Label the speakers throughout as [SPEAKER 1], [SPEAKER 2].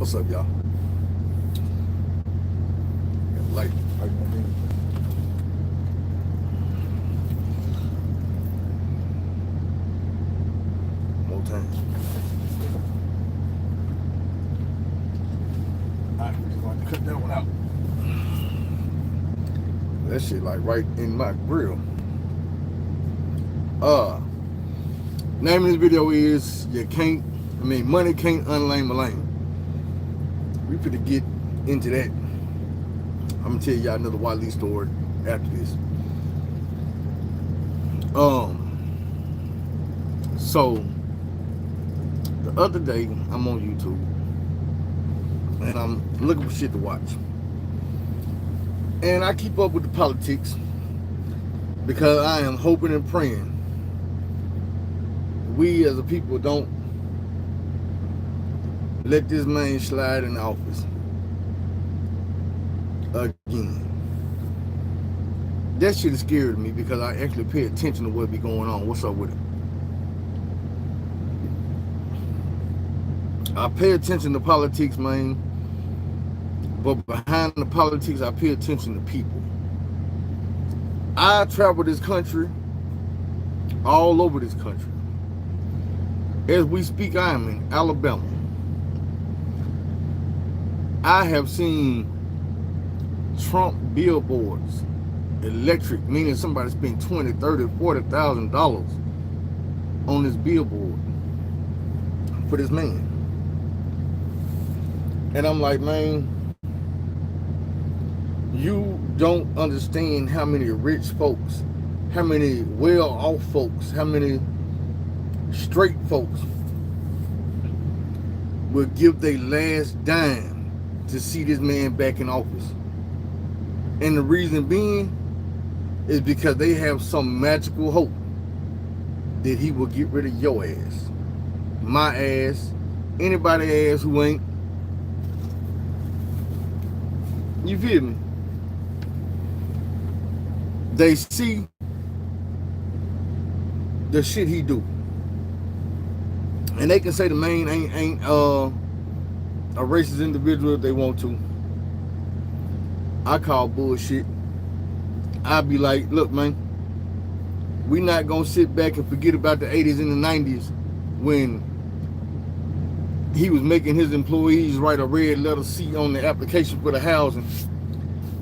[SPEAKER 1] What's up, y'all? Light on me. More time. Alright, we're just going to cut that one out. That shit like right in my grill. Name of this video is money can't unlame a lame. We finna get into that. I'm gonna tell y'all another Wally story after this. So the other day I'm on YouTube and I'm looking for shit to watch. And I keep up with the politics because I am hoping and praying we as a people don't let this man slide in office again. That shit is scary to me because I actually pay attention to what be going on. What's up with it? I pay attention to politics, man. But behind the politics, I pay attention to people. I travel this country, all over this country. As we speak, I am in Alabama. I have seen Trump billboards, electric, meaning somebody spent $20,000, $30,000, $40,000 on this billboard for this man. And I'm like, man, you don't understand how many rich folks, how many well-off folks, how many straight folks will give their last dime to see this man back in office. And the reason being is because they have some magical hope that he will get rid of your ass, my ass, anybody ass who ain't. You feel me? They see the shit he do. And they can say the man ain't a racist individual if they want to. I call bullshit. I be like, look, man, we not gonna sit back and forget about the 80s and the 90s when he was making his employees write a red letter C on the application for the housing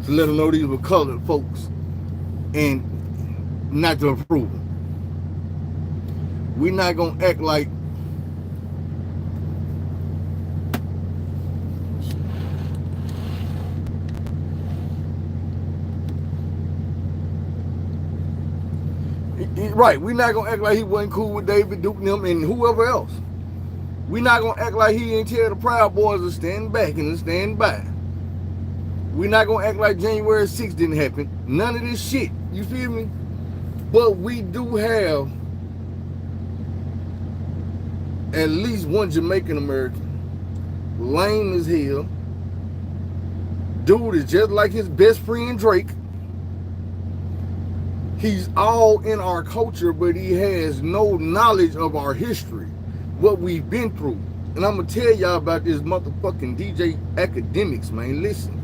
[SPEAKER 1] to let them know these were colored folks and not to approve them. We not gonna act like right, we not gonna act like he wasn't cool with David Duke and them and whoever else. We not gonna act like he ain't tell the Proud Boys to stand back and to stand by. We not gonna act like January 6th didn't happen. None of this shit. You feel me? But we do have at least one Jamaican American. Lame as hell. Dude is just like his best friend Drake. He's all in our culture, but he has no knowledge of our history, what we've been through. And I'm gonna tell y'all about this motherfucking DJ Akademiks, man. Listen,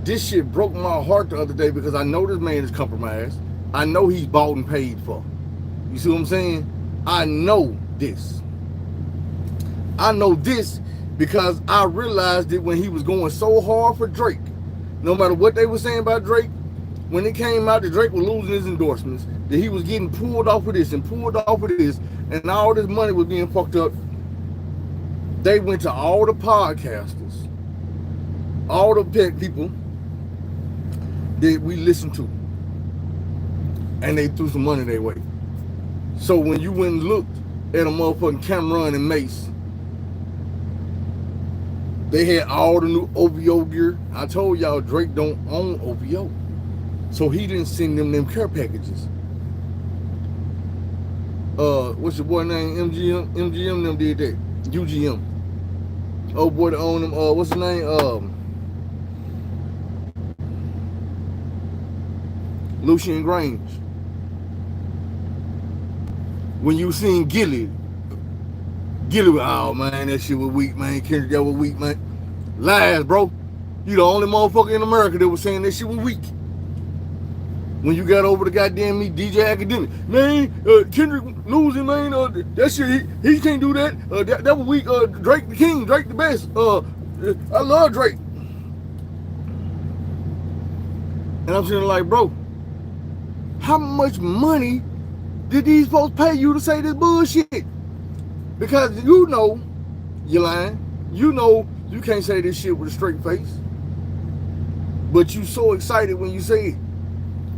[SPEAKER 1] this shit broke my heart the other day because I know this man is compromised. I know he's bought and paid for. You see what I'm saying? I know this. I know this because I realized it when he was going so hard for Drake. No matter what they were saying about Drake, when it came out that Drake was losing his endorsements, that he was getting pulled off of this and pulled off of this, and all this money was being fucked up, they went to all the podcasters, all the pet people that we listen to, and they threw some money their way. So when you went and looked at a motherfucking Cameron and Mace, they had all the new OVO gear. I told y'all Drake don't own OVO. So he didn't send them care packages. What's your boy name? MGM them did that. UGM. Oh boy that owned them. What's his name? Lucian Grange. When you seen Gilly Gilly, oh man, that shit was weak, man. Kendrick, that was weak, man. Lies, bro. You the only motherfucker in America that was saying that shit was weak. When you got over the goddamn me, DJ Akademiks, man, Kendrick losing, man. That shit, he can't do that. That was weak. Drake the king, Drake the best. I love Drake. And I'm sitting like, bro, how much money did these folks pay you to say this bullshit? Because you know you're lying. You know you can't say this shit with a straight face. But you so excited when you say it.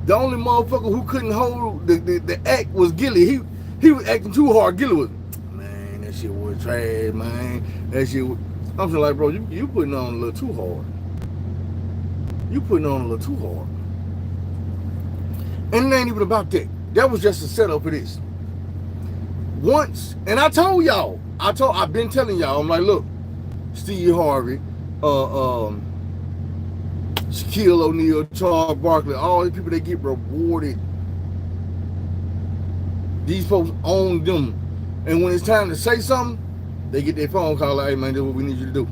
[SPEAKER 1] The only motherfucker who couldn't hold the act was Gilly. He was acting too hard. Gilly was, man, that shit was trash, man. That shit was, I'm just like, bro, you putting on a little too hard. You putting on a little too hard. And it ain't even about that. That was just a setup for this. Once, and I told y'all, I've been telling y'all, I'm like, look, Steve Harvey, Shaquille O'Neal, Charles Barkley, all these people, they get rewarded. These folks own them. And when it's time to say something, they get their phone call like, hey man, this is what we need you to do.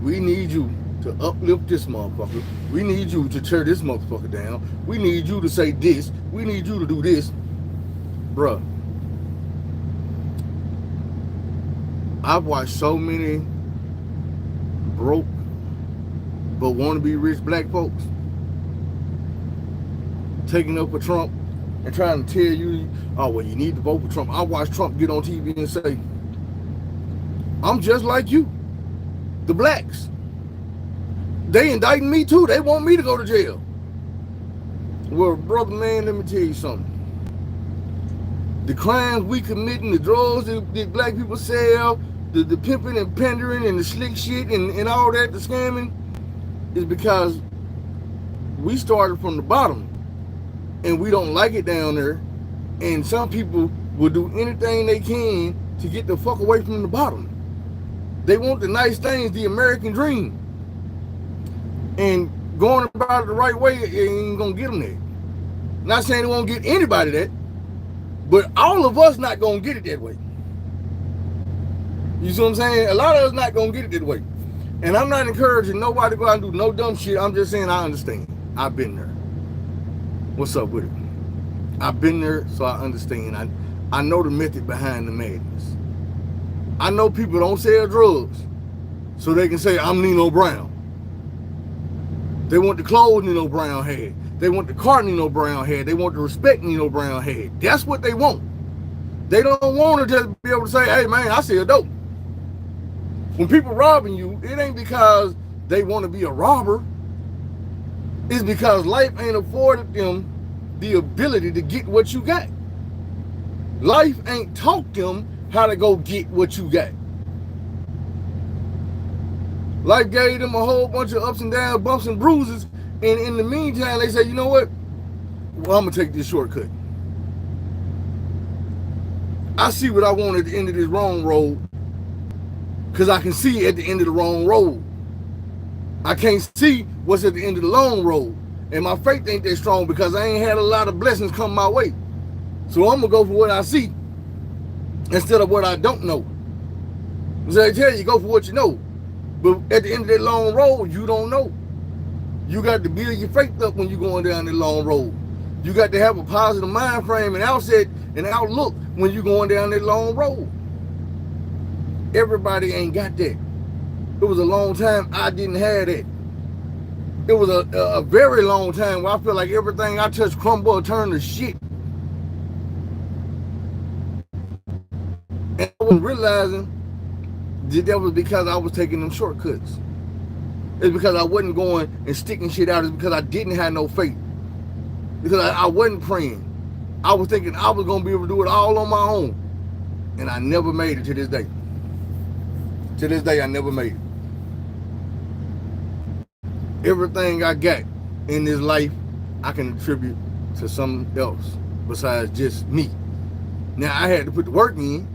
[SPEAKER 1] We need you to uplift this motherfucker. We need you to tear this motherfucker down. We need you to say this. We need you to do this. Bruh. I've watched so many broke but want to be rich black folks taking up for Trump and trying to tell you, oh, well, you need to vote for Trump. I watched Trump get on TV and say, I'm just like you, the blacks. They indicting me too. They want me to go to jail. Well, brother, man, let me tell you something. The crimes we committing, the drugs that black people sell, the pimping and pandering and the slick shit and all that, the scamming, is because we started from the bottom and we don't like it down there, and some people will do anything they can to get the fuck away from the bottom. They want the nice things, the American dream, and going about it the right way ain't gonna get them there. Not saying it won't get anybody that, but all of us not gonna get it that way. You see what I'm saying? A lot of us not gonna get it that way. And I'm not encouraging nobody to go out and do no dumb shit. I'm just saying I understand. I've been there. What's up with it? I've been there, so I understand. I know the method behind the madness. I know people don't sell drugs so they can say, I'm Nino Brown. They want the clothes Nino Brown had. They want the car Nino Brown had. They want the respect Nino Brown had. That's what they want. They don't want to just be able to say, hey, man, I sell dope. When people robbing you, it ain't because they want to be a robber. It's because life ain't afforded them the ability to get what you got. Life ain't taught them how to go get what you got. Life gave them a whole bunch of ups and downs, bumps and bruises, and in the meantime, they say, you know what? Well, I'm gonna take this shortcut. I see what I want at the end of this wrong road, because I can see at the end of the wrong road. I can't see what's at the end of the long road. And my faith ain't that strong because I ain't had a lot of blessings come my way. So I'm going to go for what I see instead of what I don't know. So I tell you, go for what you know. But at the end of that long road, you don't know. You got to build your faith up when you're going down that long road. You got to have a positive mind frame and outset and outlook when you're going down that long road. Everybody ain't got that. It was a long time I didn't have that. It was a very long time where I feel like everything I touched crumble or turned to shit. And I wasn't realizing that was because I was taking them shortcuts. It's because I wasn't going and sticking shit out. It's because I didn't have no faith. Because I wasn't praying. I was thinking I was going to be able to do it all on my own. And I never made it to this day. To this day, I never made it. Everything I got in this life, I can attribute to something else besides just me. Now, I had to put the work in.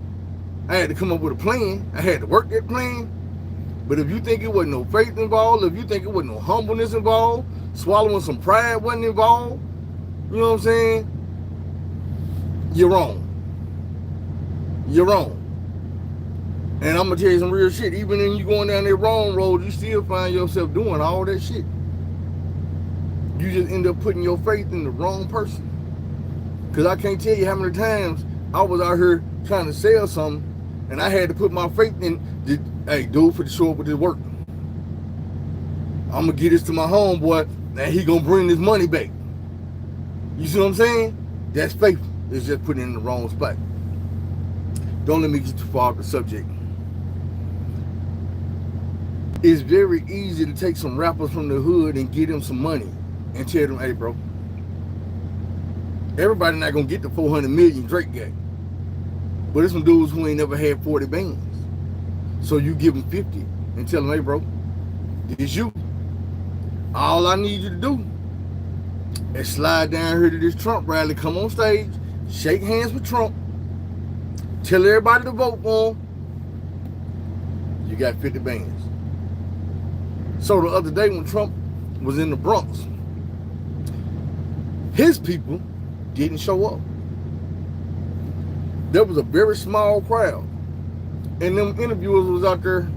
[SPEAKER 1] I had to come up with a plan. I had to work that plan. But if you think it wasn't no faith involved, if you think it wasn't no humbleness involved, swallowing some pride wasn't involved, you know what I'm saying? You're wrong. You're wrong. And I'm gonna tell you some real shit. Even when you going down that wrong road, you still find yourself doing all that shit. You just end up putting your faith in the wrong person. Cause I can't tell you how many times I was out here trying to sell something, and I had to put my faith in, hey, dude, for the show up with this work. I'm gonna get this to my homeboy, and he gonna bring this money back. You see what I'm saying? That's faith. It's just putting it in the wrong spot. Don't let me get too far off the subject. It's very easy to take some rappers from the hood and get them some money and tell them, hey, bro, everybody not gonna get the 400 million Drake got. But there's some dudes who ain't never had 40 bands. So you give them 50 and tell them, hey, bro, it's you. All I need you to do is slide down here to this Trump rally, come on stage, shake hands with Trump, tell everybody to vote for him. You got 50 bands. So the other day when Trump was in the Bronx, his people didn't show up. There was a very small crowd, and them interviewers was out there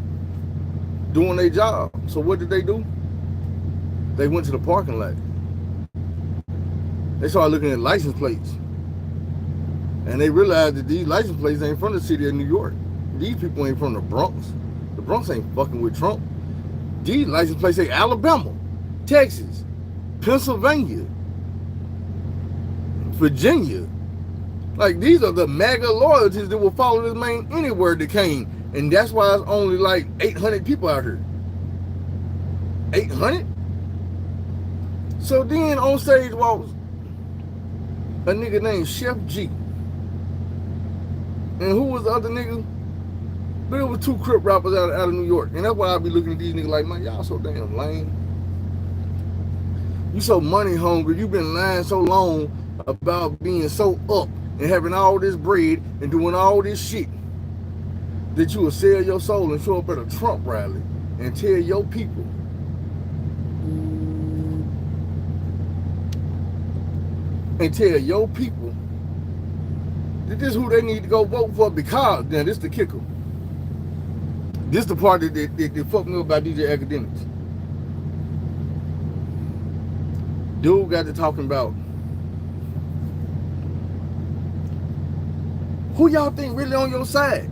[SPEAKER 1] doing their job. So what did they do? They went to the parking lot. They started looking at license plates, and they realized that these license plates ain't from the city of New York. These people ain't from the Bronx. The Bronx ain't fucking with Trump. These license plates say Alabama, Texas, Pennsylvania, Virginia. Like, these are the MAGA loyalties that will follow this man anywhere they came. And that's why it's only like 800 people out here. 800? So then on stage walks a nigga named Chef G. And who was the other nigga? But it was two Crip rappers out of New York. And that's why I be looking at these niggas like, man, y'all so damn lame. You so money hungry. You been lying so long about being so up and having all this bread and doing all this shit that you will sell your soul and show up at a Trump rally and tell your people that this is who they need to go vote for, because now this the kicker. This the part that fucked me up about DJ Akademiks. Dude got to talking about, who y'all think really on your side?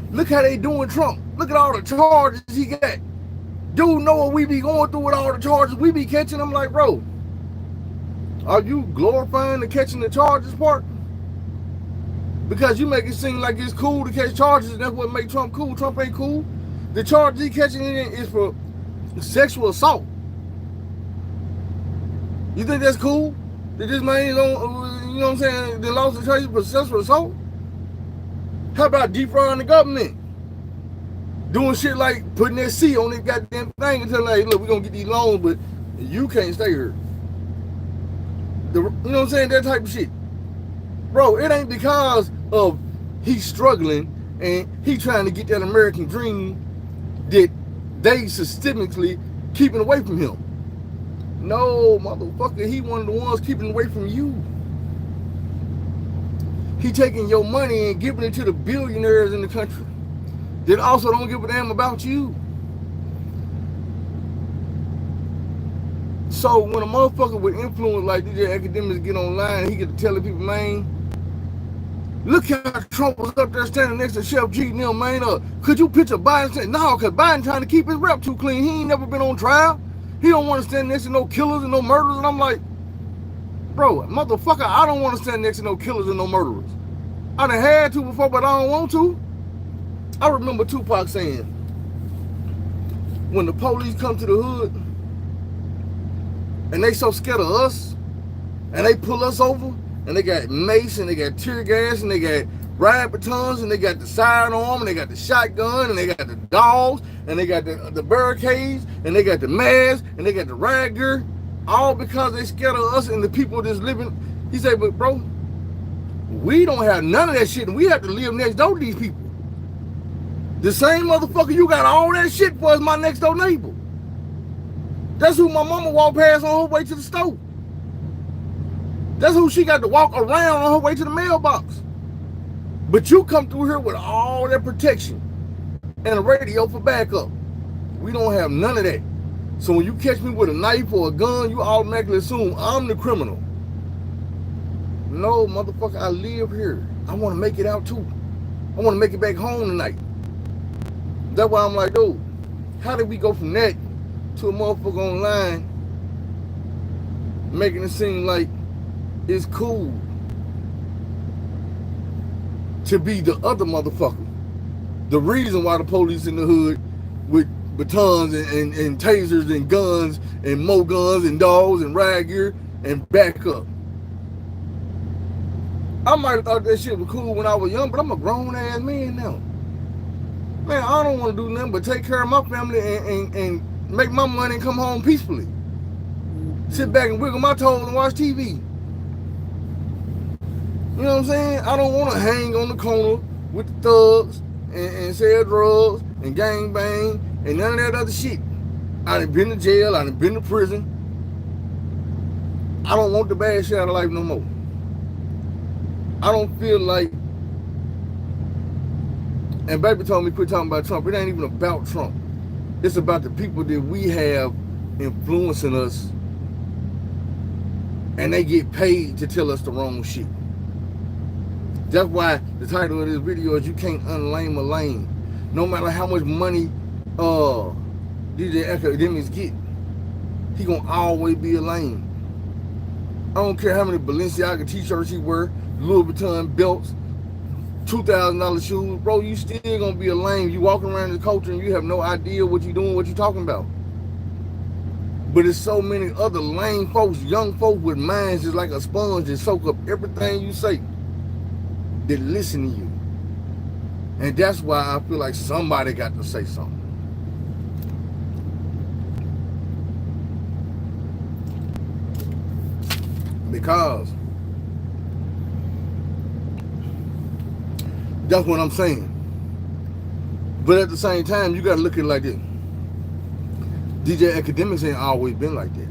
[SPEAKER 1] Look how they doing Trump. Look at all the charges he got. Dude know what we be going through with all the charges we be catching. I'm like, bro, are you glorifying the catching the charges part? Because you make it seem like it's cool to catch charges, and that's what make Trump cool. Trump ain't cool. The charge he catching in is for sexual assault. You think that's cool? That this man is on, you know what I'm saying, they lost the charges for sexual assault? How about defrauding the government? Doing shit like putting that C on that goddamn thing and telling, hey, look, we're gonna get these loans, but you can't stay here. You know what I'm saying? That type of shit. Bro, it ain't because of he's struggling and he trying to get that American dream that they systemically keeping away from him. No, motherfucker, he one of the ones keeping away from you. He taking your money and giving it to the billionaires in the country that also don't give a damn about you. So when a motherfucker with influence like DJ Akademiks get online, he get to telling people, man, look how Trump was up there standing next to Chef G and them, man. Could you picture Biden saying, no, because Biden trying to keep his rep too clean. He ain't never been on trial. He don't want to stand next to no killers and no murderers. And I'm like, bro, motherfucker, I don't want to stand next to no killers and no murderers. I done had to before, but I don't want to. I remember Tupac saying, when the police come to the hood and they so scared of us and they pull us over and they got mace and they got tear gas and they got riot batons and they got the sidearm and they got the shotgun and they got the dogs and they got the barricades and they got the mask and they got the riot gear, all because they scared of us and the people that's living. He said, but bro, we don't have none of that shit and we have to live next door to these people. The same motherfucker you got all that shit for is my next door neighbor. That's who my mama walked past on her way to the store. That's who she got to walk around on her way to the mailbox. But you come through here with all that protection. and a radio for backup. We don't have none of that. So when you catch me with a knife or a gun, you automatically assume I'm the criminal. No, motherfucker, I live here. I want to make it out too. I want to make it back home tonight. That's why I'm like, dude, how did we go from that to a motherfucker online making it seem like it's cool to be the other motherfucker? The reason why the police in the hood with batons and tasers and guns and more guns and dogs and riot gear and back up. I might have thought that shit was cool when I was young, but I'm a grown ass man now. Man, I don't want to do nothing but take care of my family and make my money and come home peacefully. Sit back and wiggle my toes and watch TV. You know what I'm saying? I don't want to hang on the corner with the thugs and sell drugs and gang bang and none of that other shit. I done been to jail, I done been to prison. I don't want the bad shit out of life no more. I don't feel like, and baby told me quit talking about Trump. It ain't even about Trump. It's about the people that we have influencing us, and they get paid to tell us the wrong shit. That's why the title of this video is You Can't Unlame a Lame. No matter how much money DJ Akademiks get, he gonna always be a lame. I don't care how many Balenciaga t-shirts he wear, Louis Vuitton belts, $2,000 shoes, bro, you still gonna be a lame. You walking around the culture and you have no idea what you doing, what you talking about. But there's so many other lame folks, young folks with minds just like a sponge that soak up everything you say, that listen to you. And that's why I feel like somebody got to say something. Because that's what I'm saying. But at the same time, you gotta look at it like this. DJ Akademiks ain't always been like that.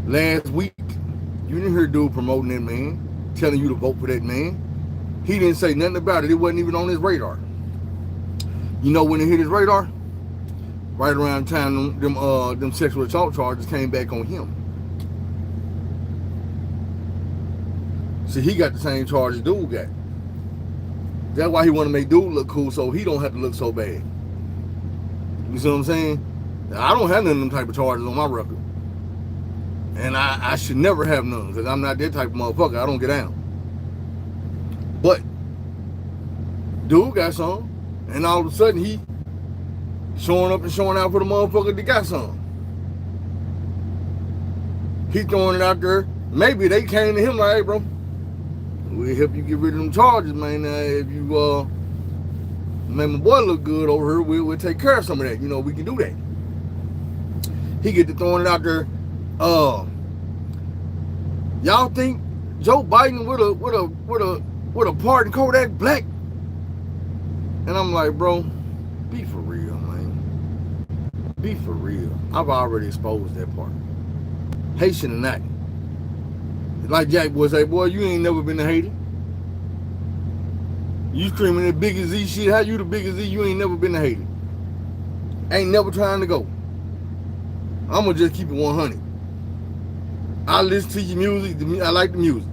[SPEAKER 1] Last week, you didn't hear dude promoting that man, telling you to vote for that man. He didn't say nothing about it. It wasn't even on his radar. You know when it hit his radar? Right around the time them sexual assault charges came back on him. See, he got the same charges dude got. That's why he want to make dude look cool so he don't have to look so bad. You see what I'm saying? I don't have none of them type of charges on my record. And I should never have none because I'm not that type of motherfucker. I don't get down. But dude got some, and all of a sudden he showing up and showing out for the motherfucker that got some. He throwing it out there. Maybe they came to him like, hey, bro, we'll help you get rid of them charges, man. If you make my boy look good over here, we'll take care of some of that. You know, we can do that. He get to throwing it out there. Y'all think Joe Biden would have pardoned Kodak Black? And I'm like, bro, be for real, man. Be for real. I've already exposed that part. Haitian or not. Like Jack boy say, boy, you ain't never been to Haiti. You screaming the biggest Z shit. How you the biggest Z? You ain't never been to Haiti. Ain't never trying to go. I'm gonna just keep it 100. I listen to your music. I like the music.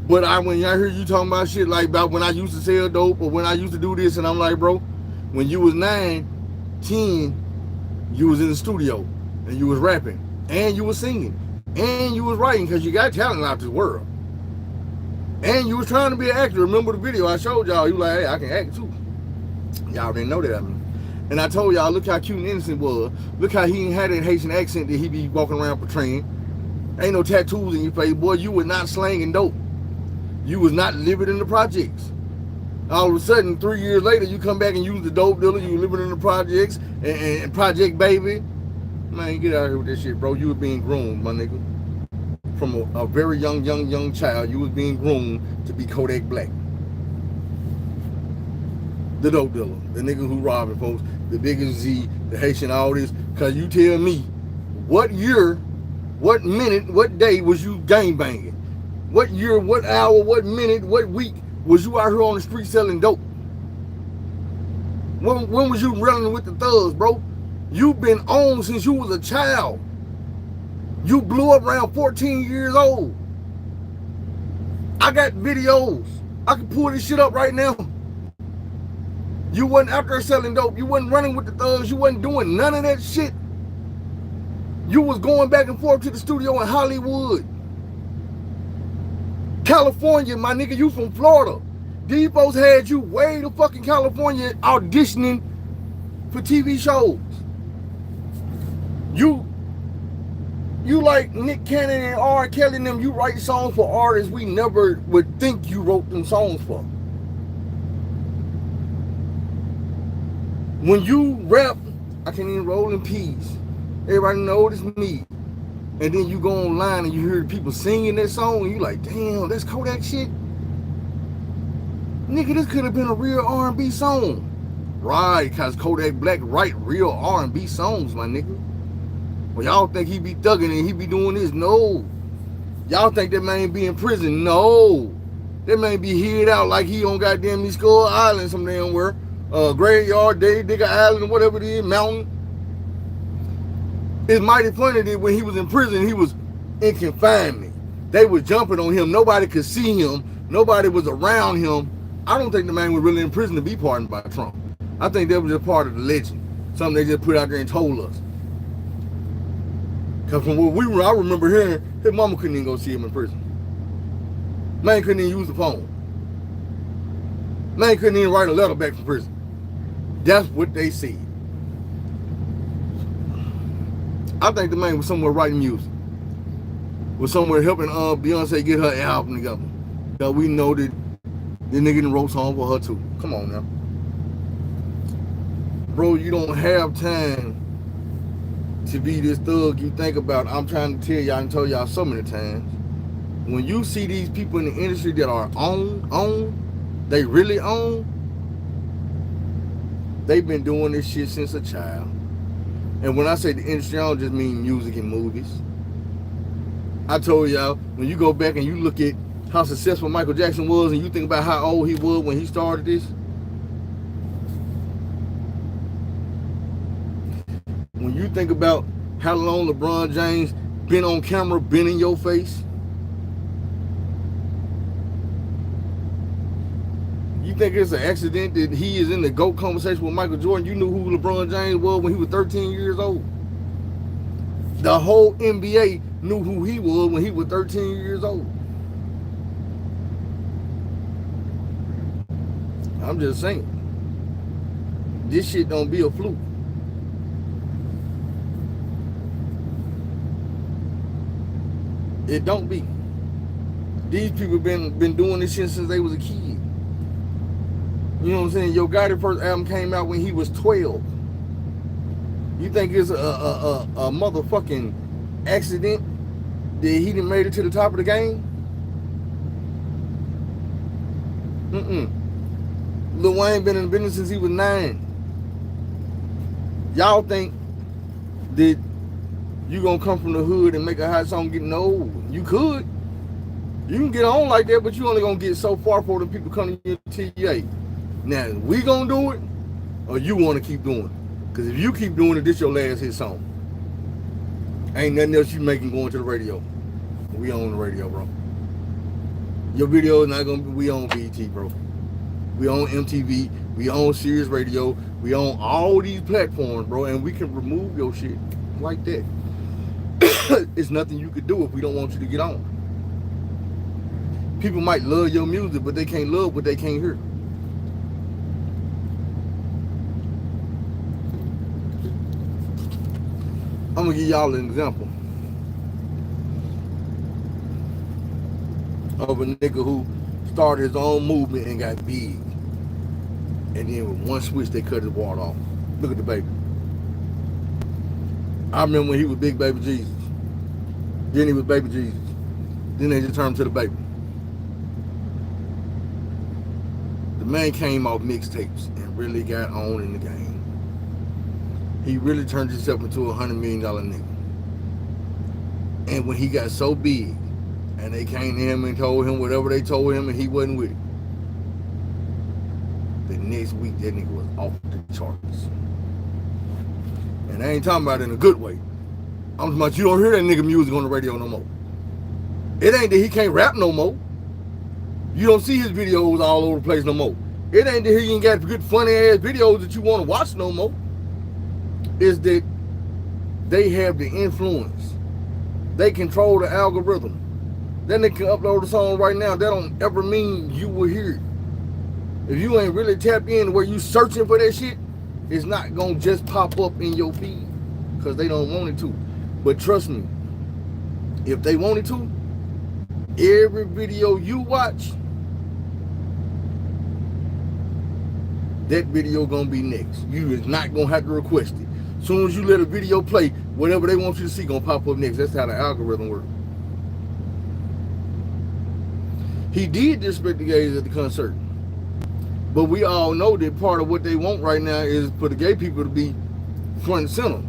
[SPEAKER 1] But when I hear you talking about shit like about when I used to sell dope or when I used to do this, and I'm like, bro, when you was 9, 10, you was in the studio and you was rapping and you was singing and you was writing because you got talent out this world. And you was trying to be an actor. Remember the video I showed y'all? You like, hey, I can act too. Y'all didn't know that. And I told y'all, look how cute and innocent was. Look how he ain't had that Haitian accent that he be walking around portraying. Ain't no tattoos in your face. Boy, you was not slanging dope. You was not living in the projects. All of a sudden, 3 years later, you come back and use the dope dealer. You living in the projects and Project Baby. Man, get out of here with that shit, bro. You was being groomed, my nigga. From a very young child, you was being groomed to be Kodak Black. The dope dealer, the nigga who robbing folks, the biggest Z, the Haitian, all this. Cause you tell me, what year, what minute, what day was you gang banging? What year, what hour, what minute, what week Was you out here on the street selling dope? When was you running with the thugs, bro? You've been on since you was a child. You blew up around 14 years old. I got videos. I can pull this shit up right now. You wasn't out there selling dope. You wasn't running with the thugs. You wasn't doing none of that shit. You was going back and forth to the studio in Hollywood. California, my nigga, you from Florida. These folks had you way to fucking California auditioning for TV shows. You like Nick Cannon and R. Kelly and them, you write songs for artists we never would think you wrote them songs for. When you rap, I can't even roll in peace. Everybody know it's me. And then you go online and you hear people singing that song and you like, damn, that's Kodak shit? Nigga, this could have been a real R&B song. Right, because Kodak Black write real R&B songs, my nigga. Well, y'all think he be thugging and he be doing this? No. Y'all think that man be in prison? No. That man be hid out like he on goddamn Skull Island some damn where. Graveyard Day, Digger Island, whatever it is, mountain. It's mighty funny that when he was in prison, he was in confinement. They was jumping on him. Nobody could see him. Nobody was around him. I don't think the man was really in prison to be pardoned by Trump. I think that was just part of the legend. Something they just put out there and told us. Because from what we were, I remember hearing his mama couldn't even go see him in prison. Man couldn't even use the phone. Man couldn't even write a letter back from prison. That's what they said. I think the man was somewhere writing music. Was somewhere helping Beyonce get her album together. Because we know that the nigga done wrote songs for her too. Come on now. Bro, you don't have time to be this thug you think about. I'm trying to tell y'all and tell y'all so many times. When you see these people in the industry that are they really own, they've been doing this shit since a child. And when I say the industry, I don't just mean music and movies. I told y'all, when you go back and you look at how successful Michael Jackson was and you think about how old he was when he started this, when you think about how long LeBron James been on camera, been in your face, you think it's an accident that he is in the GOAT conversation with Michael Jordan? You knew who LeBron James was when he was 13 years old. The whole NBA knew who he was when he was 13 years old. I'm just saying, this shit don't be a fluke. It don't be. These people been doing this shit since they was a kid. You know what I'm saying? Yo Gotti first album came out when he was 12. You think it's a motherfucking accident that he done made it to the top of the game? Lil Wayne been in the business since he was 9. Y'all think that you gonna come from the hood and make a hot song get no? You could. You can get on like that, but you only gonna get so far before the people come to your TA. Now, we gonna do it, or you wanna keep doing it? Because if you keep doing it, this your last hit song. Ain't nothing else you making going to the radio. We on the radio, bro. Your video is not gonna be, we on BET, bro. We on MTV, we on Sirius Radio, we on all these platforms, bro, and we can remove your shit like that. It's nothing you could do if we don't want you to get on. People might love your music, but they can't love what they can't hear. I'm gonna give y'all an example of a nigga who started his own movement and got big. And then with one switch, they cut his water off. Look at the baby. I remember when he was Big Baby Jesus. Then he was Baby Jesus. Then they just turned him to the baby. The man came off mixtapes and really got on in the game. He really turned himself into $100 million nigga. And when he got so big, and they came to him and told him whatever they told him, and he wasn't with it, the next week that nigga was off the charts. And I ain't talking about it in a good way. I'm talking about you don't hear that nigga music on the radio no more. It ain't that he can't rap no more. You don't see his videos all over the place no more. It ain't that he ain't got good funny ass videos that you want to watch no more. It's that they have the influence. They control the algorithm. Then they can upload a song right now. That don't ever mean you will hear it. If you ain't really tapped in where you searching for that shit, it's not gonna just pop up in your feed because they don't want it to. But trust me, if they wanted to, every video you watch, that video gonna be next. You is not gonna have to request it. As soon as you let a video play, whatever they want you to see gonna pop up next. That's how the algorithm works. He did disrespect the gays at the concert. But we all know that part of what they want right now is for the gay people to be front and center.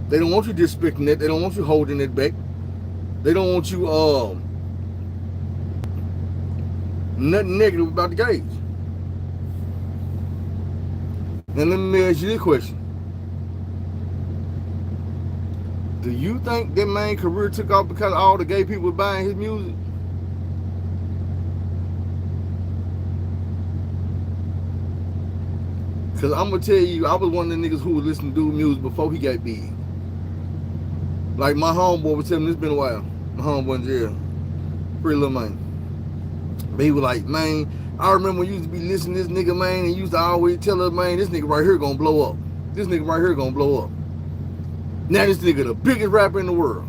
[SPEAKER 1] They don't want you disrespecting that. They don't want you holding it back. They don't want you nothing negative about the gays. Now let me ask you this question. Do you think that man's career took off because all the gay people were buying his music? Because I'm going to tell you, I was one of the niggas who was listening to dude music before he got big. Like my homeboy was telling me, it's been a while. My homeboy in jail. Pretty little man. But he was like, man, I remember when you used to be listening to this nigga, man, and you used to always tell us, man, this nigga right here gonna blow up. This nigga right here gonna blow up. Now this nigga the biggest rapper in the world.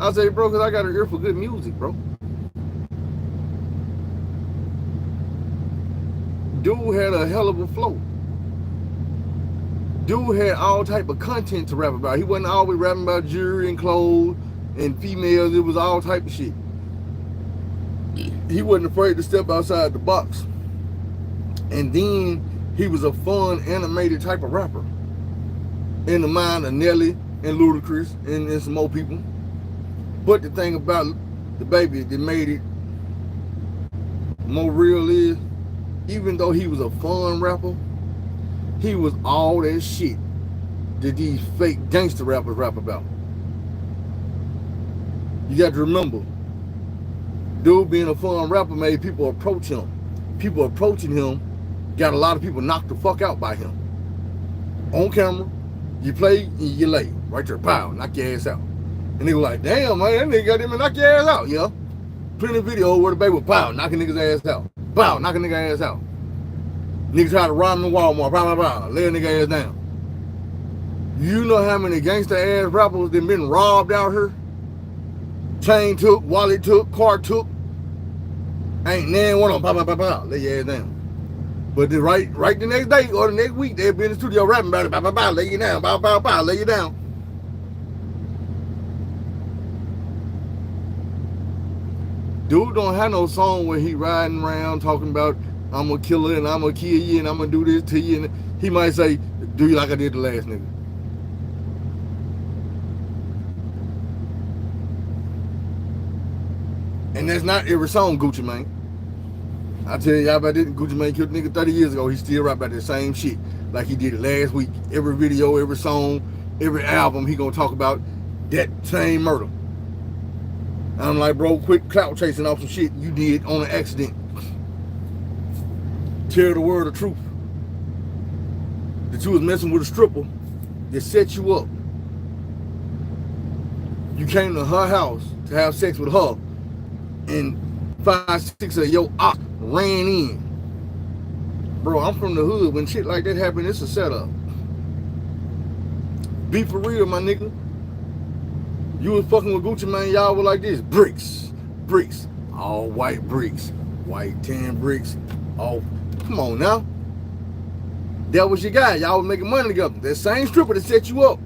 [SPEAKER 1] I say, bro, because I got an ear for good music, bro. Dude had a hell of a flow. Dude had all type of content to rap about. He wasn't always rapping about jewelry and clothes and females. It was all type of shit. He wasn't afraid to step outside the box. And then he was a fun, animated type of rapper. In the mind of Nelly and Ludacris and some more people. But the thing about the baby that made it more real is, even though he was a fun rapper, he was all that shit that these fake gangster rappers rap about. You got to remember, dude being a fun rapper made people approach him. People approaching him got a lot of people knocked the fuck out by him. On camera, you play and you lay. Right there, pow, knock your ass out. And they were like, damn, man, that nigga got him and knock your ass out, yeah. Plenty of video where the baby was pow, knocking niggas ass out. Pow, knocking nigga ass out. Niggas try to rob him in Walmart, blah, blah, blah, lay a nigga ass down. You know how many gangster ass rappers that been robbed out here? Chain took, wallet took, car took. Ain't nan one of them, blah, blah, blah, blah, lay your ass down. But the right the next day or the next week, they'll be in the studio rapping about it, blah, blah, blah, lay you down, blah, blah, blah, lay you down. Dude don't have no song where he riding around talking about I'm a killer and I'm gonna kill you and I'm gonna do this to you. And he might say, do you like I did the last nigga. And that's not every song, Gucci Mane. I tell you about this, Gucci Mane killed a nigga 30 years ago. He still rap about the same shit like he did it last week. Every video, every song, every album, he gonna talk about that same murder. I'm like, bro, quit clout chasing off some shit you did on an accident. Tell the world the truth. That you was messing with a stripper that set you up. You came to her house to have sex with her, and 5, 6 of your ops ran in. Bro, I'm from the hood. When shit like that happen, it's a setup. Be for real, my nigga. You was fucking with Gucci Mane, y'all were like this. Bricks. Bricks. All white bricks. White tan bricks. All, come on now. That was your guy. Y'all was making money together. That same stripper that set you up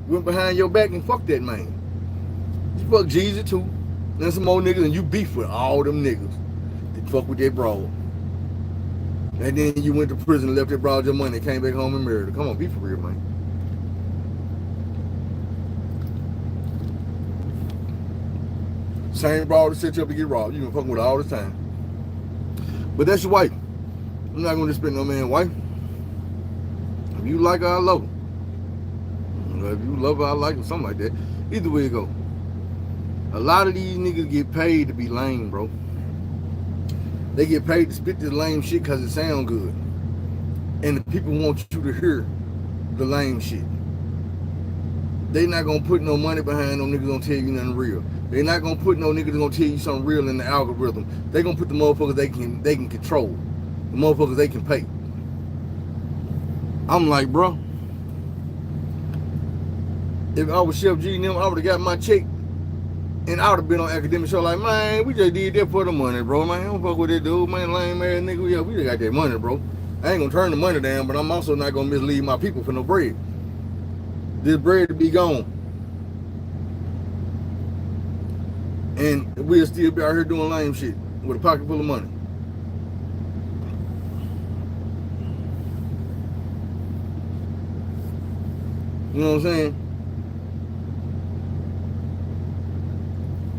[SPEAKER 1] went behind your back and fucked that man. You fuck Jeezy too. Then some more niggas, and you beef with all them niggas that fuck with that broad. And then you went to prison and left that broad your money and came back home and married her. Come on, be for real, man. Same broad that set you up to get robbed. You been fucking with her all the time. But that's your wife. I'm not gonna disrespect no man's wife. If you like her, I love her. If you love her, I like her, something like that. Either way it go. A lot of these niggas get paid to be lame, bro. They get paid to spit this lame shit because it sound good. And the people want you to hear the lame shit. They not gonna put no money behind no niggas gonna tell you nothing real. They not gonna put no niggas gonna tell you something real in the algorithm. They gonna put the motherfuckers they can control. The motherfuckers they can pay. I'm like, bro, if I was Chef G and them, I would have got my check and I would have been on Academic Show like, man, we just did that for the money, bro. Man, don't fuck with that dude, man, lame ass nigga. Yeah, we just got that money, bro. I ain't gonna turn the money down, but I'm also not gonna mislead my people for no bread. This bread to be gone. And we'll still be out here doing lame shit with a pocket full of money. You know what I'm saying?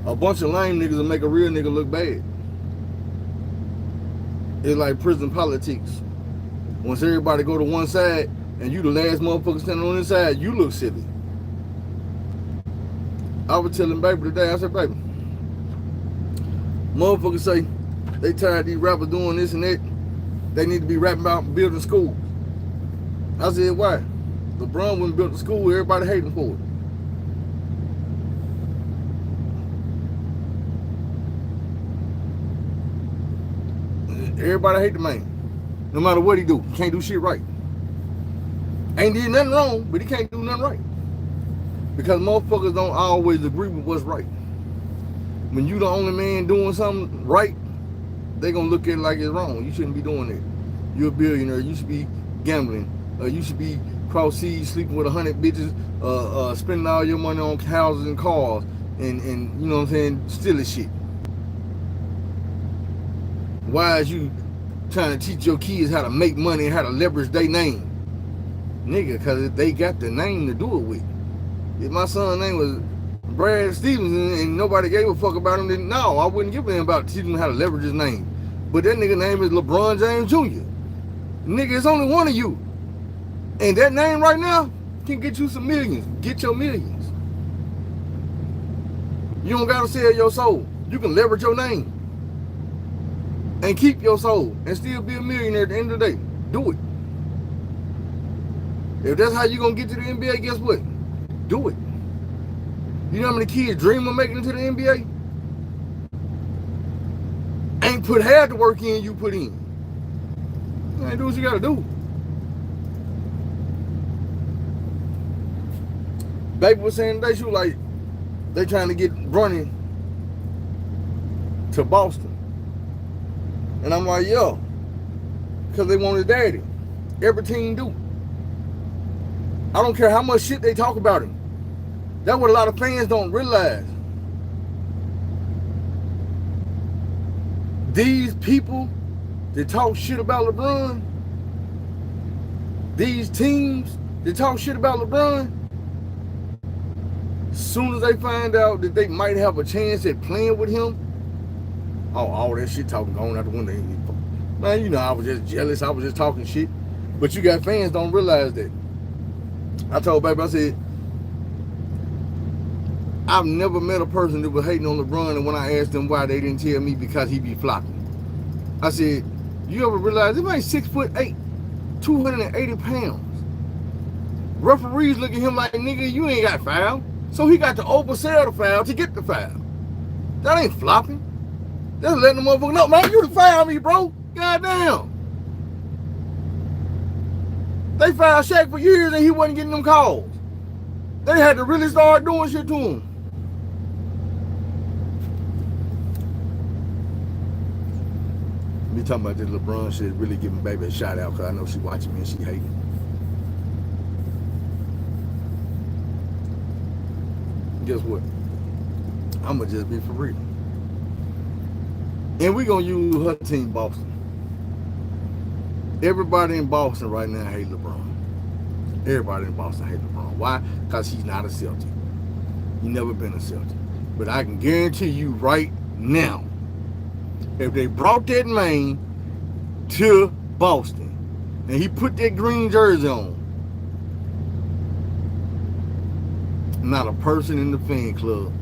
[SPEAKER 1] A bunch of lame niggas will make a real nigga look bad. It's like prison politics. Once everybody go to one side and you the last motherfucker standing on this side, you look silly. I was telling baby today, I said, baby, motherfuckers say they tired of these rappers doing this and that. They need to be rapping about building schools. I said, why? LeBron wouldn't build the school, everybody hating for it. Everybody hate the man. No matter what he do, he can't do shit right. Ain't did nothing wrong, but he can't do nothing right. Because motherfuckers don't always agree with what's right. When you the only man doing something right, they gonna look at it like it's wrong. You shouldn't be doing it. You're a billionaire, you should be gambling. You should be cross seas, sleeping with 100 bitches, spending all your money on houses and cars, and you know what I'm saying, stealing shit. Why is you trying to teach your kids how to make money and how to leverage their name? Nigga, because they got the name to do it with. If my son's name was Brad Stevenson and nobody gave a fuck about him, then no, I wouldn't give a damn about teaching him how to leverage his name. But that nigga name is LeBron James Jr. Nigga, it's only one of you. And that name right now can get you some millions. Get your millions. You don't gotta sell your soul. You can leverage your name and keep your soul and still be a millionaire at the end of the day. Do it. If that's how you gonna get to the NBA, guess what? Do it. You know how many kids dream of making it to the NBA? Ain't put half the work in you put in. You ain't do what you gotta do. Baby was saying today, she was like, they trying to get Bronny to Boston. And I'm like, yo, because they want his daddy. Every team do. I don't care how much shit they talk about him. That's what a lot of fans don't realize. These people that talk shit about LeBron, these teams that talk shit about LeBron, as soon as they find out that they might have a chance at playing with him, oh, all that shit talking going out the window. Man, you know, I was just jealous. I was just talking shit. But you got fans don't realize that. I told baby, I said, I've never met a person that was hating on LeBron, and when I asked them why, they didn't tell me because he be flopping. I said, you ever realize this man 6'8", 280 pounds. Referees look at him like, nigga, you ain't got foul. So he got to oversell the foul to get the foul. That ain't flopping. That's letting the motherfucker know, man, you the foul me, bro. Goddamn. They fouled Shaq for years and he wasn't getting them calls. They had to really start doing shit to him. Me talking about this LeBron shit, really giving baby a shout out because I know she watching me and she hating. Guess what? I'ma just be for real. And we gonna use her team, Boston. Everybody in Boston right now hate LeBron. Everybody in Boston hate LeBron. Why? Because he's not a Celtic. He never been a Celtic. But I can guarantee you right now, if they brought that man to Boston, and he put that green jersey on, not a person in the fan club.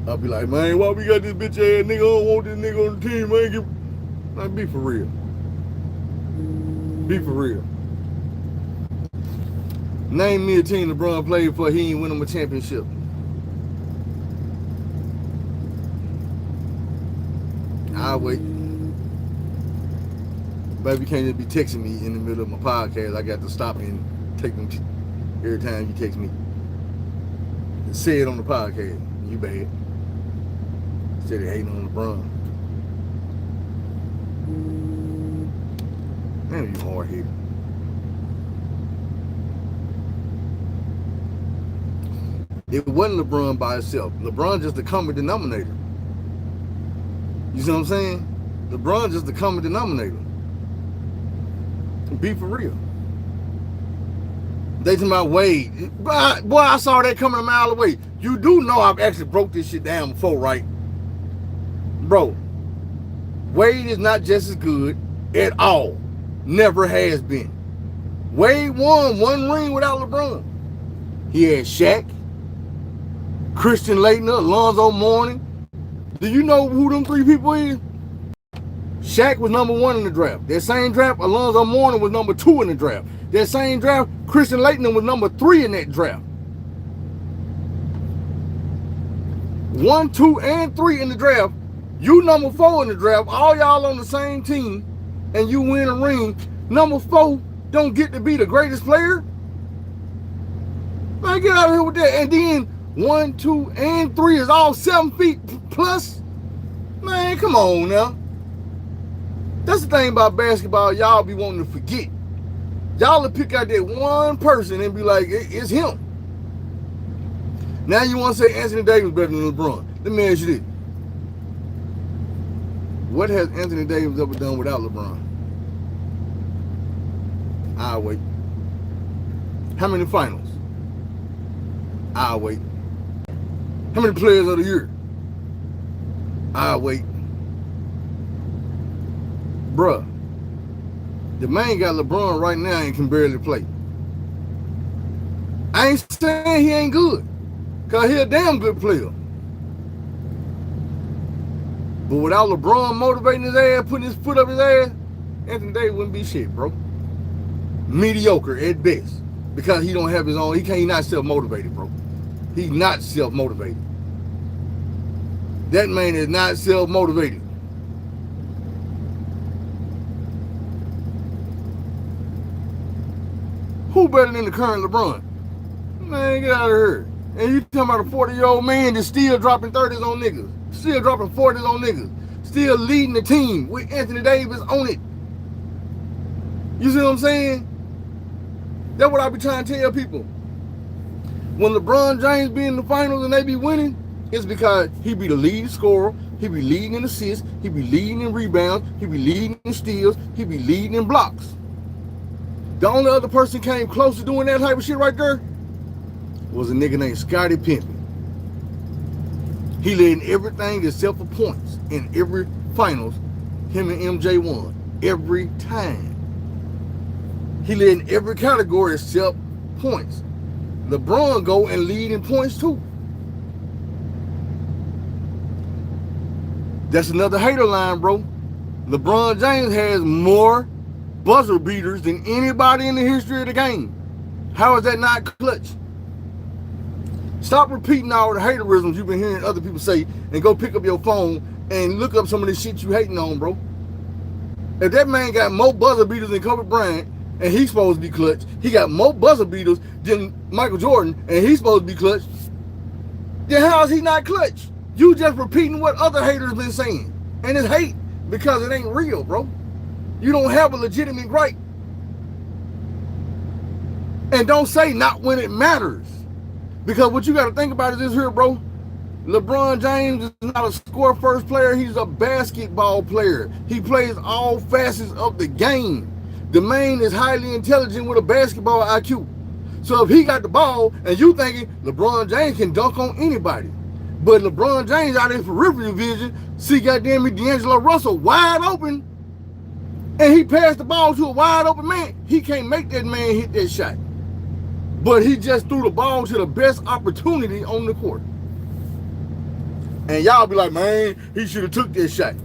[SPEAKER 1] I'll be like, man, why we got this bitch ass nigga? I don't want this nigga on the team, man. Like, be for real. Be for real. Name me a team LeBron played for, he ain't win him a championship. I'll wait. Baby, you can't just be texting me in the middle of my podcast. I got to stop and take them every time you text me. And say it on the podcast. You bad. Instead of hating on LeBron. Man, you hard headed. It wasn't LeBron by itself. LeBron just the common denominator. You see what I'm saying? LeBron just the common denominator. Be for real. They talking about Wade. Boy, I saw that coming a mile away. You do know I've actually broke this shit down before, right? Bro, Wade is not just as good at all. Never has been. Wade won one ring without LeBron. He had Shaq, Christian Laettner, Alonzo Mourning. Do you know who them three people is? Shaq was number 1 in the draft. That same draft, Alonzo Mourning was number 2 in the draft. That same draft, Christian Laettner was number 3 in that draft. 1, 2, and 3 in the draft. You number 4 in the draft. All y'all on the same team, and you win a ring. Number 4 don't get to be the greatest player. Man, get out of here with that. And then 1, 2, and 3 is all 7 feet plus. Man, come on now. That's the thing about basketball y'all be wanting to forget. Y'all will pick out that one person and be like, it's him. Now you want to say Anthony Davis better than LeBron. Let me ask you this. What has Anthony Davis ever done without LeBron? I'll wait. How many finals? I'll wait. How many players of the year? I'll wait. Bruh, the man got LeBron right now and can barely play. I ain't saying he ain't good, because he a damn good player. But without LeBron motivating his ass, putting his foot up his ass, Anthony Davis wouldn't be shit, bro. Mediocre at best, because he don't have his own, he not self-motivated, bro. He's not self-motivated. That man is not self-motivated. Who better than the current LeBron? Man, get out of here. And you talking about a 40-year-old man that's still dropping 30s on niggas, still dropping 40s on niggas, still leading the team with Anthony Davis on it. You see what I'm saying? That's what I be trying to tell people. When LeBron James be in the finals and they be winning, it's because he be the lead scorer, he be leading in assists, he be leading in rebounds, he be leading in steals, he be leading in blocks. The only other person came close to doing that type of shit right there was a nigga named Scottie Pippen. He led in everything except for points. In every finals, him and MJ won. Every time. He led in every category except points. LeBron go and lead in points too. That's another hater line, bro. LeBron James has more buzzer beaters than anybody in the history of the game. How is that not clutch? Stop repeating all the haterisms you've been hearing other people say and go pick up your phone and look up some of the shit you hating on, bro. If that man got more buzzer beaters than Kobe Bryant and he's supposed to be clutch, he got more buzzer beaters than Michael Jordan and he's supposed to be clutch, then how is he not clutch? You just repeating what other haters been saying. And it's hate because it ain't real, bro. You don't have a legitimate right. And don't say not when it matters. Because what you got to think about is this here, bro. LeBron James is not a score first player. He's a basketball player. He plays all facets of the game. The man is highly intelligent with a basketball IQ. So if he got the ball and you thinking LeBron James can dunk on anybody, but LeBron James out in peripheral vision see goddamn me D'Angelo Russell wide open, and he passed the ball to a wide open man, he can't make that man hit that shot. But he just threw the ball to the best opportunity on the court. And y'all be like, man, he should have took this shot.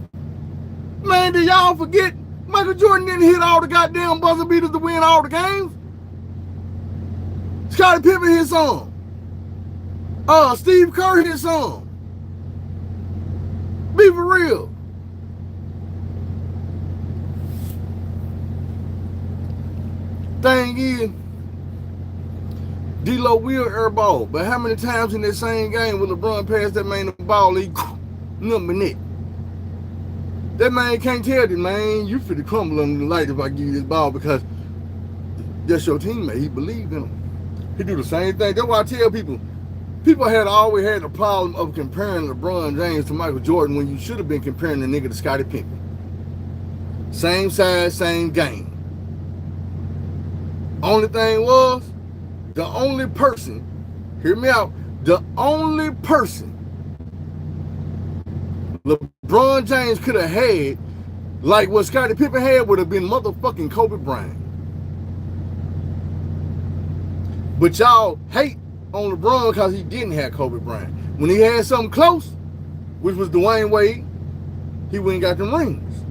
[SPEAKER 1] Man, did y'all forget Michael Jordan didn't hit all the goddamn buzzer beaters to win all the games? Scottie Pippen hit some. Steve Kerr hit some. Be for real. Thing is, D-Lo will airball, but how many times in that same game will LeBron pass that man the ball, he number net? That man can't tell you, man, you finna crumble under the light if I give you this ball, because that's your teammate. He believed in him. He do the same thing. That's why I tell people had always had the problem of comparing LeBron James to Michael Jordan when you should have been comparing the nigga to Scottie Pippen. Same size, same game. Only thing was, the only person, hear me out, the only person LeBron James could have had, like what Scottie Pippen had, would have been motherfucking Kobe Bryant. But y'all hate on LeBron because he didn't have Kobe Bryant. When he had something close, which was Dwayne Wade, he went and got them rings.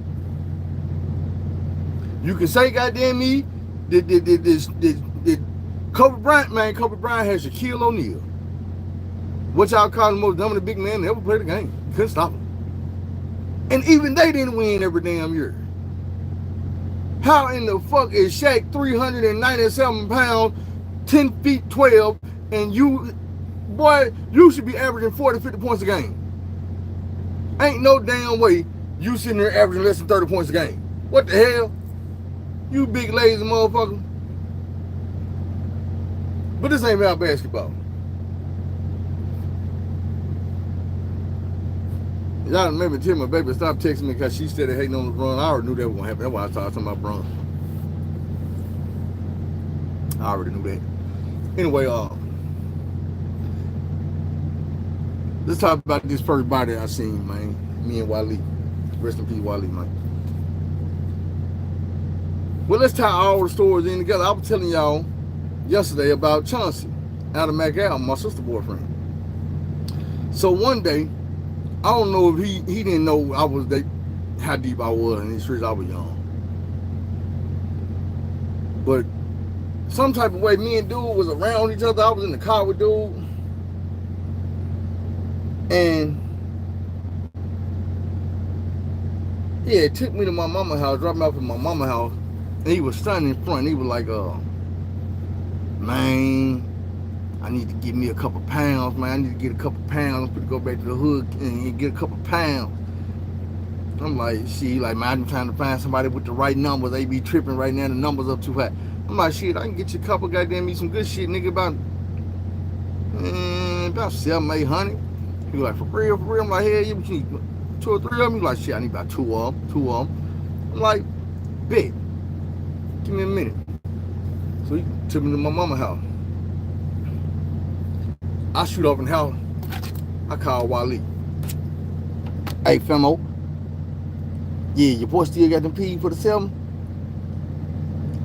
[SPEAKER 1] You can say, goddamn me, did Kobe Bryant, man, Kobe Bryant had Shaquille O'Neal. What y'all call the most dominant big man that ever played the game. Couldn't stop him. And even they didn't win every damn year. How in the fuck is Shaq 397 pounds, 10 feet 12, and you, boy, you should be averaging 40, 50 points a game. Ain't no damn way you sitting there averaging less than 30 points a game. What the hell? You big lazy motherfucker. But this ain't about basketball. Y'all maybe tell my baby stop texting me because she started hating on LeBron. I already knew that was gonna happen. That's why I started talking about LeBron. I already knew that. Anyway, let's talk about this first body I seen, man. Me and Wally. Rest in peace, Wally, man. Well, let's tie all the stories in together. I was telling y'all yesterday about Chauncey out of McAllen, my sister boyfriend. So one day, I don't know if he didn't know I was how deep I was in these streets. I was young. But some type of way, me and dude was around each other. I was in the car with dude. And yeah, it took me to my mama's house, dropped me off at my mama's house. And he was standing in front. And he was like, man, I need to get me a couple pounds, man. I need to get a couple pounds to go back to the hood and get a couple pounds. I'm like, shit, like, man, I'm trying to find somebody with the right numbers. They be tripping right now. The numbers up too high. I'm like, shit, I can get you a couple goddamn me some good shit, nigga, about 700-800. He was like, for real? I'm like, hell, you need 2 or 3 of them? He was like, shit, I need about 2 of them. I'm like, bet. Give me a minute. So he took me to my mama's house. I shoot up in the house. I call Wally. Hey, Femo. Yeah, your boy still got them P for the 7?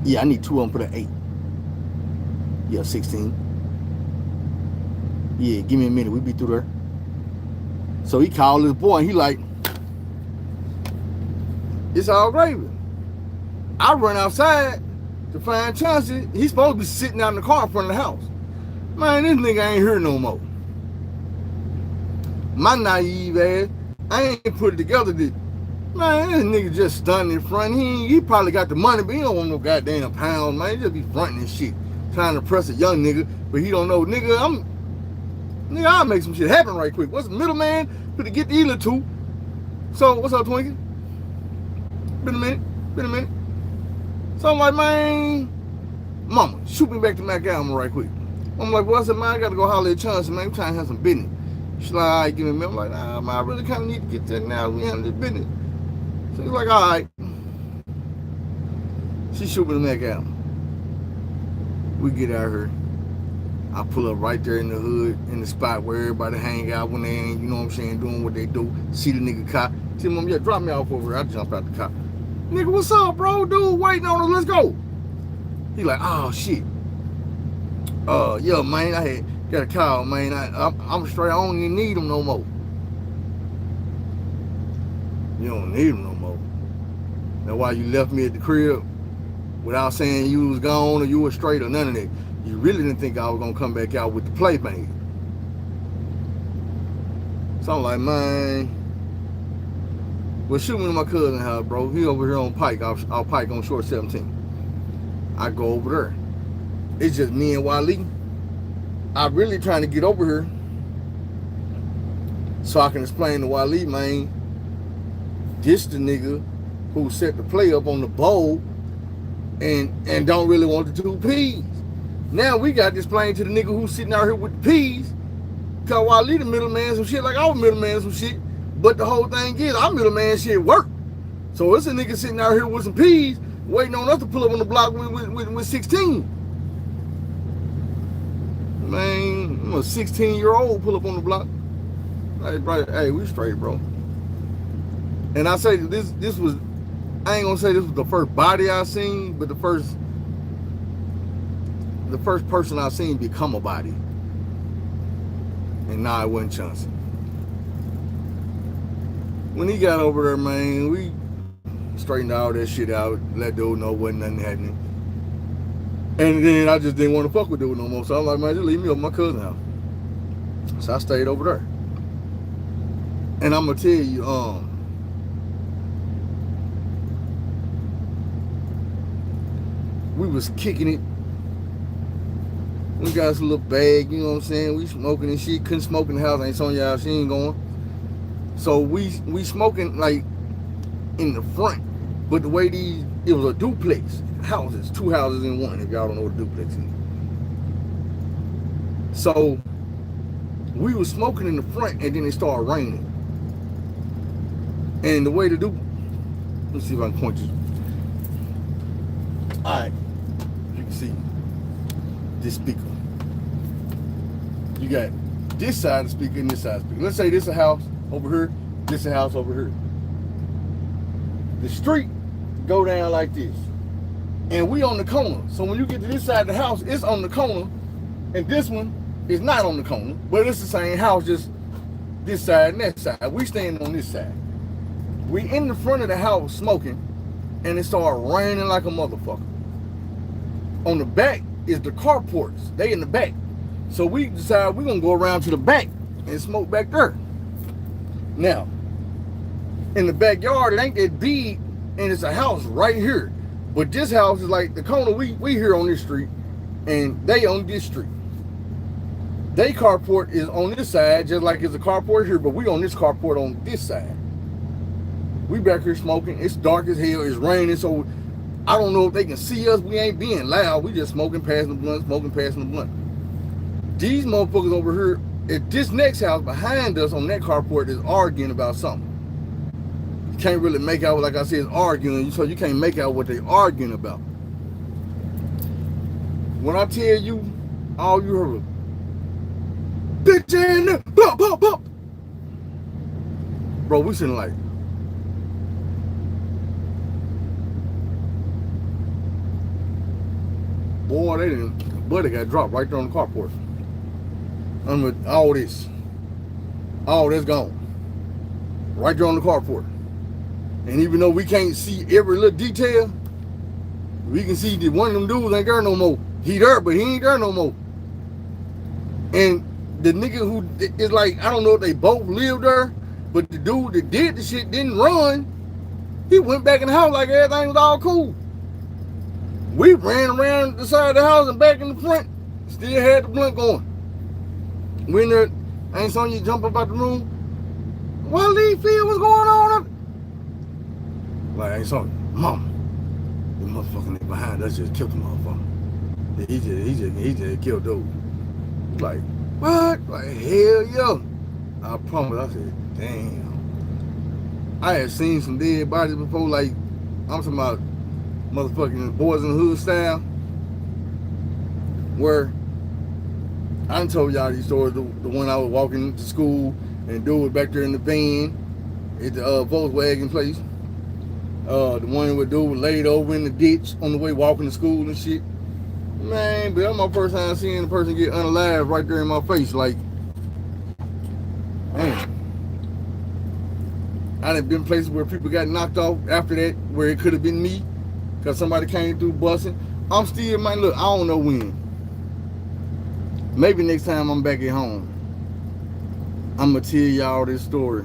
[SPEAKER 1] Yeah, I need 2 of them for the 8. Yeah, 16. Yeah, give me a minute. We be through there. So he called his boy and he like, it's all gravy. I run outside to find Chauncey. He's supposed to be sitting out in the car in front of the house. Man, this nigga ain't here no more. My naive ass, I ain't put it together. Man, this nigga just stunned in front. He probably got the money, but he don't want no goddamn pounds, man. He just be fronting and shit. Trying to press a young nigga, but he don't know. Nigga, I'll make some shit happen right quick. What's the middleman? Could get the Ela too. So, what's up, Twinkie? Been a minute. So I'm like, man, mama, shoot me back to McAllen right quick. I'm like, well, I said, man, I got to go holler at Chauncey, man. I'm trying to have some business. She's like, all right, give me a minute. I'm like, nah, man, I really kind of need to get that now. We handle this business. So he's like, all right. She shoot me to McAllen. We get out here. I pull up right there in the hood, in the spot where everybody hang out when they ain't, you know what I'm saying, doing what they do. See the nigga car. See, mom, yeah, drop me off over here. I jump out the car. Nigga, what's up, bro? Dude, waiting on us. Let's go. He like, oh, shit. Yeah, man, I had got a call, man. I'm straight. I don't even need them no more. You don't need them no more. That's why you left me at the crib without saying you was gone or you was straight or none of that. You really didn't think I was going to come back out with the playmate. So I'm like, man, well, shoot me to my cousin's house, bro. He over here on Pike, off Pike on Short 17. I go over there. It's just me and Wally. I'm really trying to get over here so I can explain to Wally, man, this the nigga who set the play up on the bowl and don't really want the 2 P's. Now we got to explain to the nigga who's sitting out here with the P's, cause Wally the middleman some shit like I was middleman some shit. But the whole thing is our middleman shit work. So it's a nigga sitting out here with some P's waiting on us to pull up on the block with 16. Man, I'm a 16-year-old pull up on the block. Hey, bro, hey, we straight, bro. And I say this was, I ain't gonna say this was the first body I seen, but the first person I seen become a body. And nah, it wasn't Chauncey. When he got over there, man, we straightened all that shit out, let dude know wasn't nothing happening. And then I just didn't want to fuck with dude no more. So I'm like, man, just leave me up at my cousin's house. So I stayed over there. And I'm gonna tell you, we was kicking it. We got us a little bag, you know what I'm saying? We smoking and shit. Couldn't smoke in the house. Ain't Sonya out, she ain't going. So we smoking like in the front. But the way it was a duplex. Houses, 2 houses in one, if y'all don't know what a duplex is. So we was smoking in the front and then it started raining. And the way to do, let's see if I can point you. Alright, you can see this speaker. You got this side of the speaker and this side of the speaker. Let's say this is a house over here, this is a house over here. The street go down like this. And we on the corner. So when you get to this side of the house, it's on the corner. And this one is not on the corner. But it's the same house, just this side and that side. We standing on this side. We in the front of the house smoking. And it started raining like a motherfucker. On the back is the carports. They in the back. So we decided we're going to go around to the back and smoke back there. Now, in the backyard, it ain't that big. And it's a house right here. But this house is like the corner we here on this street, and they on this street. They carport is on this side, just like it's a carport here, but we on this carport on this side. We back here smoking. It's dark as hell. It's raining, so I don't know if they can see us. We ain't being loud. We just smoking, passing the blunt, smoking, passing the blunt. These motherfuckers over here at this next house behind us on that carport is arguing about something. Can't really make out, like I said, arguing, so you can't make out what they arguing about. When I tell you, all you heard was, bitch in there, blah, blah, blah. Bro, we sitting like, boy, they didn't, buddy got dropped right there on the carport. I'm with all this gone. Right there on the carport. And even though we can't see every little detail, we can see that one of them dudes ain't there no more. He there, but he ain't there no more. And the nigga who is like, I don't know if they both lived there, but the dude that did the shit didn't run. He went back in the house like everything was all cool. We ran around the side of the house and back in the front. Still had the blunt going. We in there, ain't Sonya jump up out the room. What Lee feel what's going on up? Like, ain't Sonya, mama, the motherfucking nigga behind us just killed the motherfucker. He just killed dude. Like, what? Like, hell yeah. I promise. I said, damn. I had seen some dead bodies before, like, I'm talking about motherfucking Boys in the Hood style, where I done told y'all these stories. The one I was walking to school and dude was back there in the van at the Volkswagen place. The one with dude laid over in the ditch on the way walking to school and shit. Man, but that's my first time seeing a person get unalive right there in my face. Like, man. I done been places where people got knocked off after that, where it could have been me, because somebody came through busting. I'm still, man, look, I don't know when. Maybe next time I'm back at home, I'm going to tell y'all this story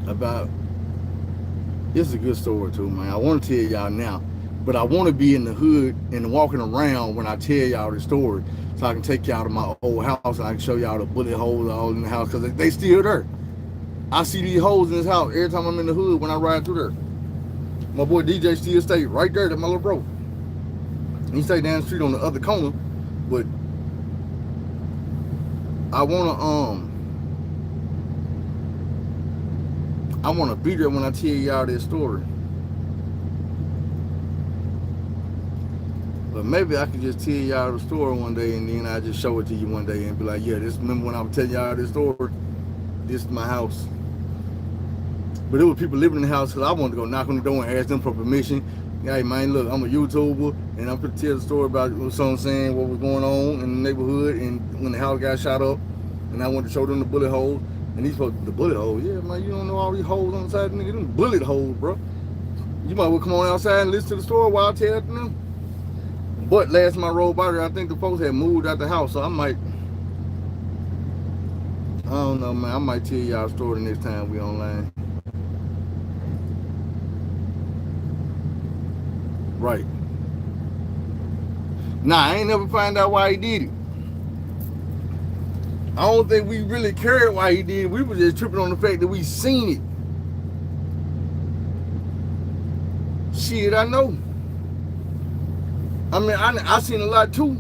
[SPEAKER 1] about, this is a good story too, man. I want to tell y'all now, but I want to be in the hood and walking around when I tell y'all this story, so I can take y'all to my old house and I can show y'all the bullet holes all in the house, because they still there. I see these holes in this house every time I'm in the hood when I ride through there. My boy DJ still stay right there, that's my little bro. He stay down the street on the other corner, but I wanna be there when I tell y'all this story. But maybe I could just tell y'all the story one day and then I just show it to you one day and be like, yeah, this, remember when I was telling y'all this story? This is my house. But there were people living in the house, because I wanted to go knock on the door and ask them for permission. Hey man, look, I'm a YouTuber and I'm gonna tell the story about what saying, what was going on in the neighborhood and when the house got shot up, and I wanted to show them the bullet holes. And these folks, the bullet holes, yeah man, you don't know all these holes on the side, nigga, them bullet holes, bro. You might well come on outside and listen to the story while I tell them. But last time I rode by there, I think the folks had moved out the house, so I don't know, man. I might tell y'all a story the next time we online. Right. Nah, I ain't never find out why he did it. I don't think we really cared why he did it. We were just tripping on the fact that we seen it. Shit, I know. I mean, I seen a lot too.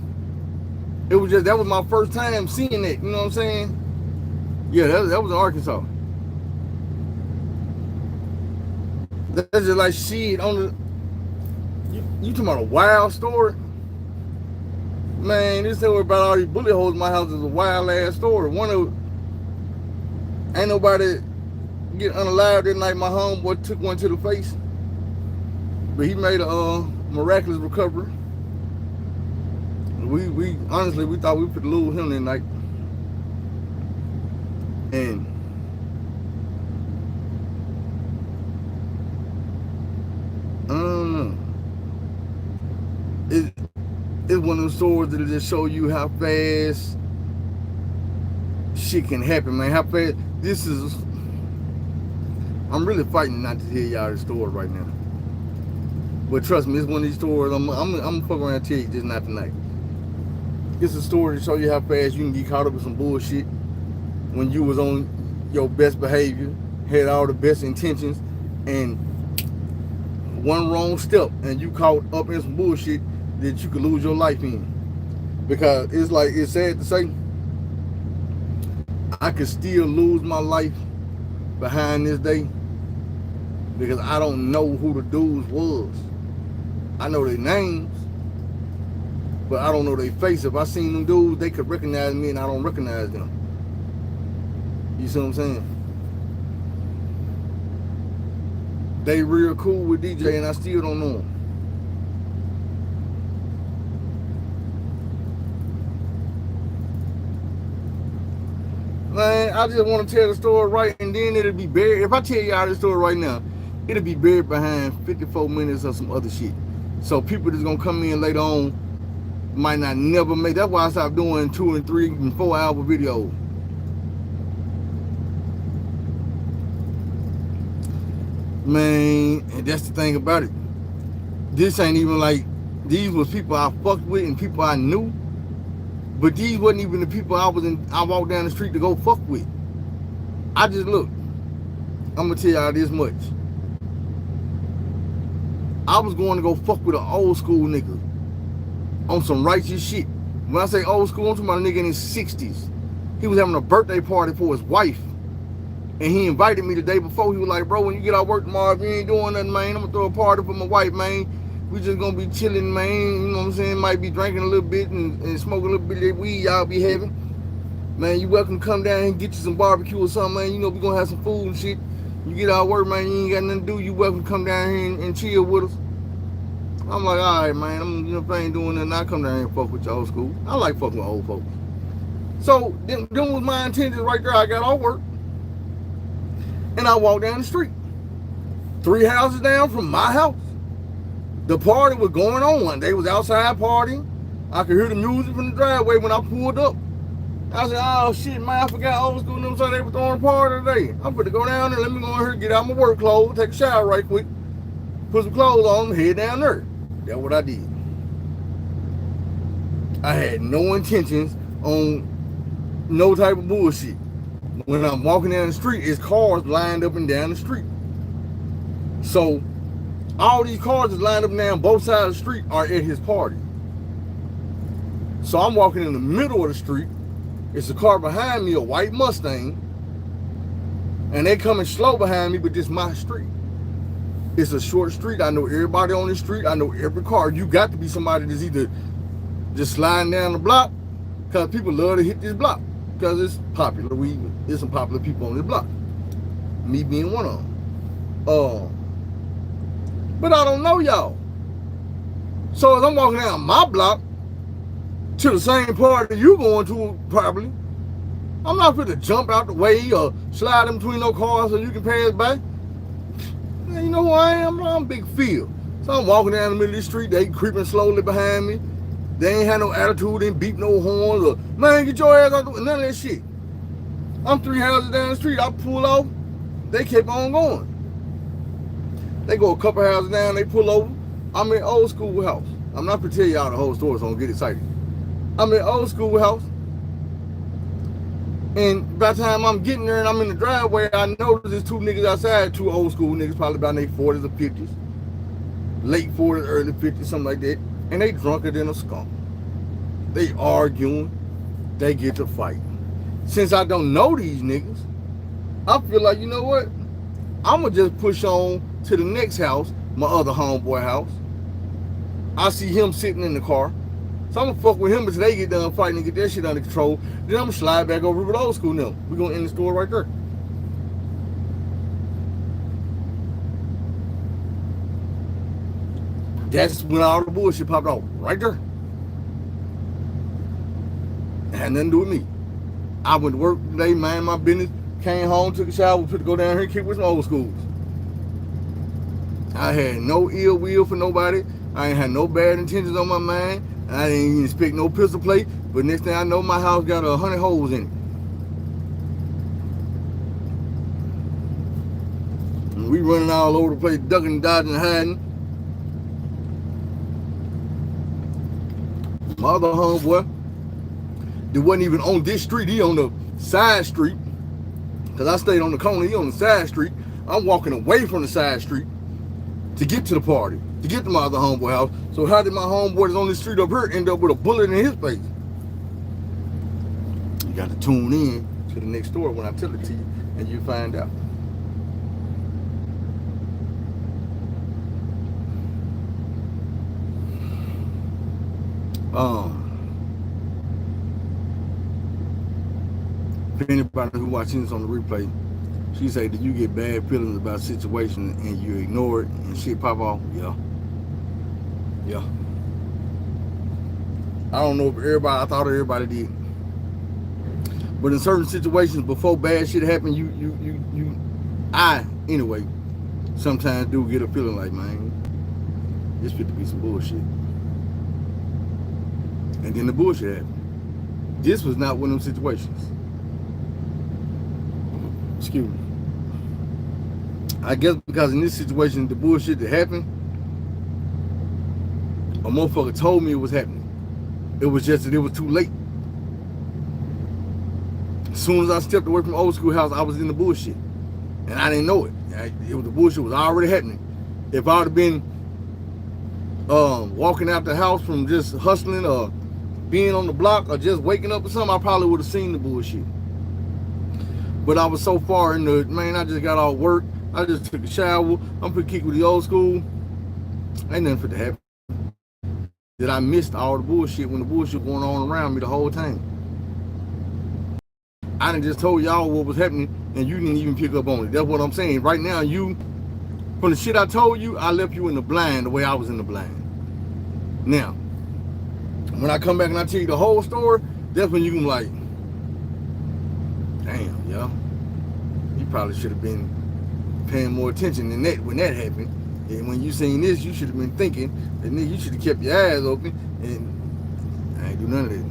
[SPEAKER 1] It was just, that was my first time seeing it, you know what I'm saying? Yeah, that was in Arkansas. That's just like shit on the, you talking about a wild story? Man, this story about all these bullet holes in my house is a wild ass story. Ain't nobody get unalive that night. My homeboy took one to the face, but he made a miraculous recovery. We honestly, we thought we could lose him that night. And it's one of those stories that'll just show you how fast shit can happen, man. How fast this is. I'm really fighting not to tell y'all this story right now. But trust me, it's one of these stories I'm gonna fuck around and tell you, just not tonight. It's a story to show you how fast you can get caught up with some bullshit when you was on your best behavior, had all the best intentions, and one wrong step and you caught up in some bullshit that you could lose your life in. Because it's like, it's sad to say, I could still lose my life behind this day because I don't know who the dudes was. I know their names, but I don't know their face. If I seen them dudes, they could recognize me and I don't recognize them. You see what I'm saying? They real cool with DJ and I still don't know them. Man, I just want to tell the story right, and then it'll be buried. If I tell y'all this story right now, it'll be buried behind 54 minutes of some other shit. So people that's gonna come in later on might not never make. That's why I stopped doing 2 and 3 and 4 hour videos. Man, and that's the thing about it. This ain't even like, these was people I fucked with and people I knew. But these wasn't even the people I walked down the street to go fuck with. I just look. I'm gonna tell y'all this much. I was going to go fuck with an old school nigga on some righteous shit. When I say old school, I'm talking about a nigga in his 60s. He was having a birthday party for his wife. And he invited me the day before. He was like, bro, when you get out of work tomorrow, if you ain't doing nothing, man, I'm gonna throw a party for my wife, man. We just gonna be chilling, man. You know what I'm saying? Might be drinking a little bit and smoking a little bit of that weed y'all be having. Man, you welcome to come down and get you some barbecue or something, man. You know we gonna have some food and shit. You get out of work, man, you ain't got nothing to do. You welcome to come down here and chill with us. I'm like, all right, man. If I ain't doing nothing, I come down here and fuck with your old school. I like fucking with old folks. So them was my intentions right there. I got off work and I walked down the street. 3 houses down from my house. The party was going on. They was outside partying. I could hear the music from the driveway when I pulled up. I said, oh shit, man, I forgot old school them, so they were throwing a party today. I'm gonna go down there, let me go in here, get out my work clothes, take a shower right quick, put some clothes on, head down there. That's what I did. I had no intentions on no type of bullshit. When I'm walking down the street, it's cars lined up and down the street. So all these cars is lined up and down both sides of the street are at his party. So I'm walking in the middle of the street. It's a car behind me, a white Mustang, and they coming slow behind me, but this is my street. It's a short street. I know everybody on the street. I know every car. You got to be somebody that's either just sliding down the block, because people love to hit this block, because it's popular. There's some popular people on this block. Me being one of them. But I don't know y'all. So as I'm walking down my block, to the same party you going to probably, I'm not going to jump out the way or slide in between no cars so you can pass by. You know who I am? I'm Big Phil. So I'm walking down the middle of the street, they creeping slowly behind me. They ain't had no attitude, didn't beep no horns or, man, get your ass out the way, none of that shit. I'm 3 houses down the street, I pull off, they kept on going. They go a couple houses down, they pull over. I'm in old school house. I'm not gonna tell y'all the whole story, so don't get excited. I'm in old school house, and by the time I'm getting there and I'm in the driveway, I notice there's 2 niggas outside, 2 old school niggas, probably about in their 40s or 50s, late 40s, early 50s, something like that, and they drunker than a skunk. They arguing, they get to fighting. Since I don't know these niggas, I feel like, you know what? I'm gonna just push on to the next house, my other homeboy house. I see him sitting in the car. So I'm gonna fuck with him until they get done fighting and get that shit under control. Then I'm gonna slide back over with old school now. We're gonna end the story right there. That's when all the bullshit popped off. Right there. It had nothing to do with me. I went to work today, minded my business, came home, took a shower, to go down here and kick with some old schools. I had no ill will for nobody. I ain't had no bad intentions on my mind. I didn't even expect no pistol plate, but next thing I know, my house got 100 holes in it. And we running all over the place, ducking, dodging, hiding. My other homeboy, that wasn't even on this street, he on the side street, because I stayed on the corner, he on the side street. I'm walking away from the side street to get to the party, to get to my other homeboy house. So how did my homeboy that's on the street up here end up with a bullet in his face? You got to tune in to the next story when I tell it to you, and you find out. If anybody who watching this on the replay, she say, did you get bad feelings about situation and you ignore it and shit pop off? Yeah. I don't know if everybody, I thought everybody did. But in certain situations, before bad shit happened, I, anyway, sometimes do get a feeling like, man, this fit to be some bullshit. And then the bullshit happened. This was not one of them situations. Excuse me. I guess because in this situation, the bullshit that happened, a motherfucker told me it was happening. It was just that it was too late. As soon as I stepped away from old school house, I was in the bullshit. And I didn't know it. The bullshit was already happening. If I would have been walking out the house from just hustling or being on the block or just waking up or something, I probably would have seen the bullshit. But I was so far in the, man, I just got off work. I just took a shower. I'm pretty kick with the old school. Ain't nothing for to happen. That I missed all the bullshit when the bullshit going on around me the whole time. I done just told y'all what was happening, and you didn't even pick up on it. That's what I'm saying. Right now, from the shit I told you, I left you in the blind the way I was in the blind. Now, when I come back and I tell you the whole story, that's when you can like, damn, yo, you probably should have been paying more attention than that when that happened. And when you seen this, you should have been thinking, and then you should have kept your eyes open, and I ain't do none of that.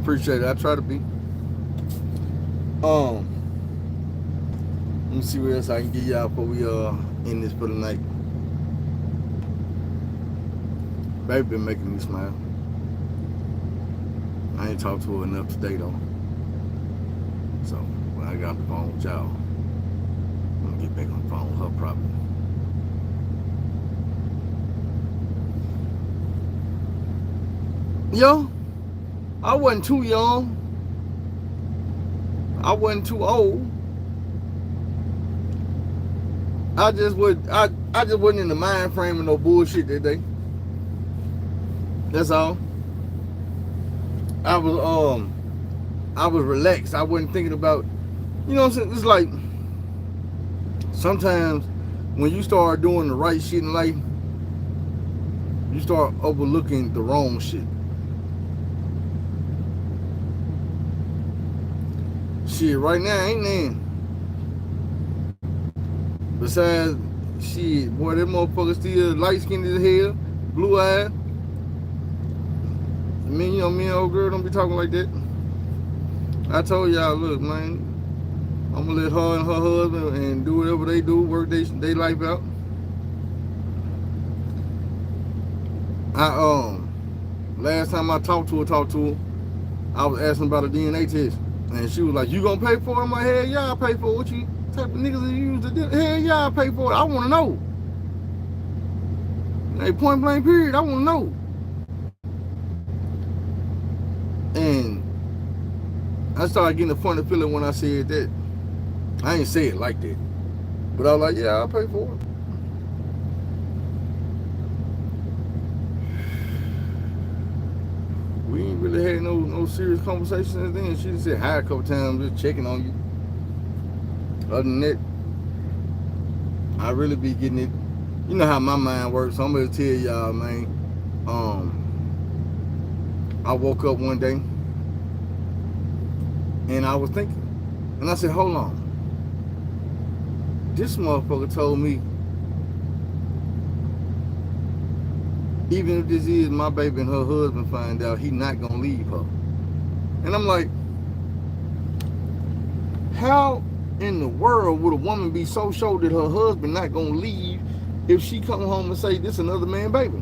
[SPEAKER 1] Appreciate it. I try to be. Let me see what else I can get y'all before we end this for the night. Baby been making me smile. I ain't talked to her enough today though. So when I got on the phone with y'all, I'm gonna get back on the phone with her probably. Yo, I wasn't too young. I wasn't too old. I just wasn't in the mind frame of no bullshit that day. That's all. I was relaxed. I wasn't thinking about, you know what I'm saying? It's like sometimes when you start doing the right shit in life, you start overlooking the wrong shit. Shit, right now ain't there. Besides, shit, boy, that motherfucker still light skinned as hell, blue eyed. Me and old girl don't be talking like that. I told y'all, look, man, I'm gonna let her and her husband and do whatever they do, work they life out. Last time I talked to her, I was asking about a DNA test, and she was like, "You gonna pay for it?" I'm like, "Hell yeah, I pay for it. What you type of niggas you use to do? Hell yeah, I pay for it. I want to know. Hey, point blank period. I want to know." And I started getting a funny feeling when I said that. I ain't say it like that, but I was like, "Yeah, I'll pay for it." We ain't really had no serious conversations then. She just said hi a couple times, just checking on you. Other than that, I really be getting it. You know how my mind works. So I'm gonna tell y'all, man. I woke up one day and I was thinking, and I said, hold on. This motherfucker told me, even if this is my baby and her husband find out, he not gonna leave her. And I'm like, how in the world would a woman be so sure that her husband not gonna leave if she come home and say this another man baby?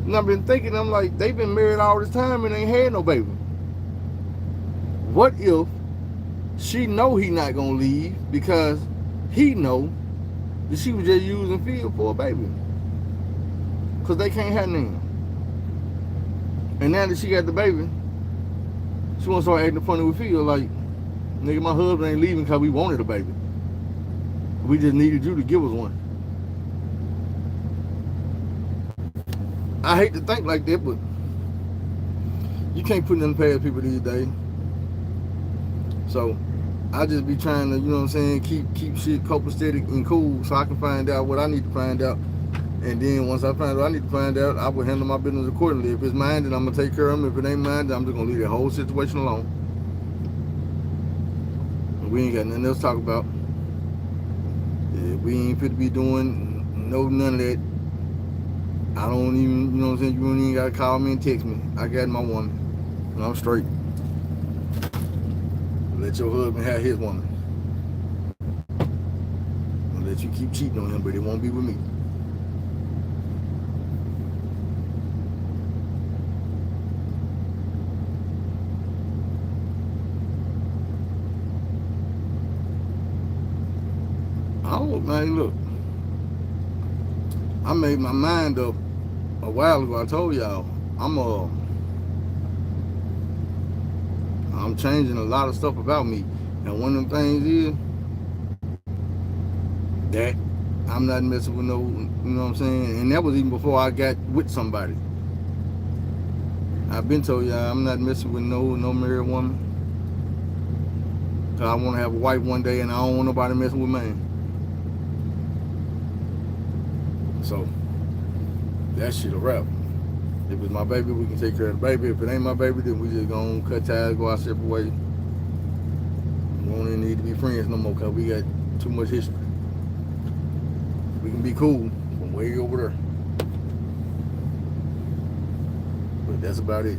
[SPEAKER 1] And I've been thinking, I'm like, they've been married all this time and ain't had no baby. What if she know he not gonna leave because he know that she was just using Phil for a baby? Because they can't have none. And now that she got the baby, she want to start acting funny with Phil, like, nigga, my husband ain't leaving because we wanted a baby. We just needed you to give us one. I hate to think like that, but you can't put nothing past people these days. So I just be trying to, you know what I'm saying, keep shit copacetic and cool so I can find out what I need to find out. And then once I find out what I need to find out, I will handle my business accordingly. If it's mine, then I'm going to take care of them. If it ain't mine, then I'm just going to leave that whole situation alone. We ain't got nothing else to talk about. Yeah, we ain't fit to be doing none of that. I don't even, you know what I'm saying, you don't even got to call me and text me. I got my woman, and I'm straight. Let your husband have his woman. And let you keep cheating on him, but it won't be with me. Oh, man, look. I made my mind up a while ago. I told y'all, I'm changing a lot of stuff about me. And one of them things is that I'm not messing with no, you know what I'm saying? And that was even before I got with somebody. I've been told y'all I'm not messing with no married woman. Cause I want to have a wife one day, and I don't want nobody messing with mine. So that shit a wrap. If it's my baby, we can take care of the baby. If it ain't my baby, then we just gonna cut ties, go our separate ways. We don't even need to be friends no more, cause we got too much history. We can be cool from way over there. But that's about it.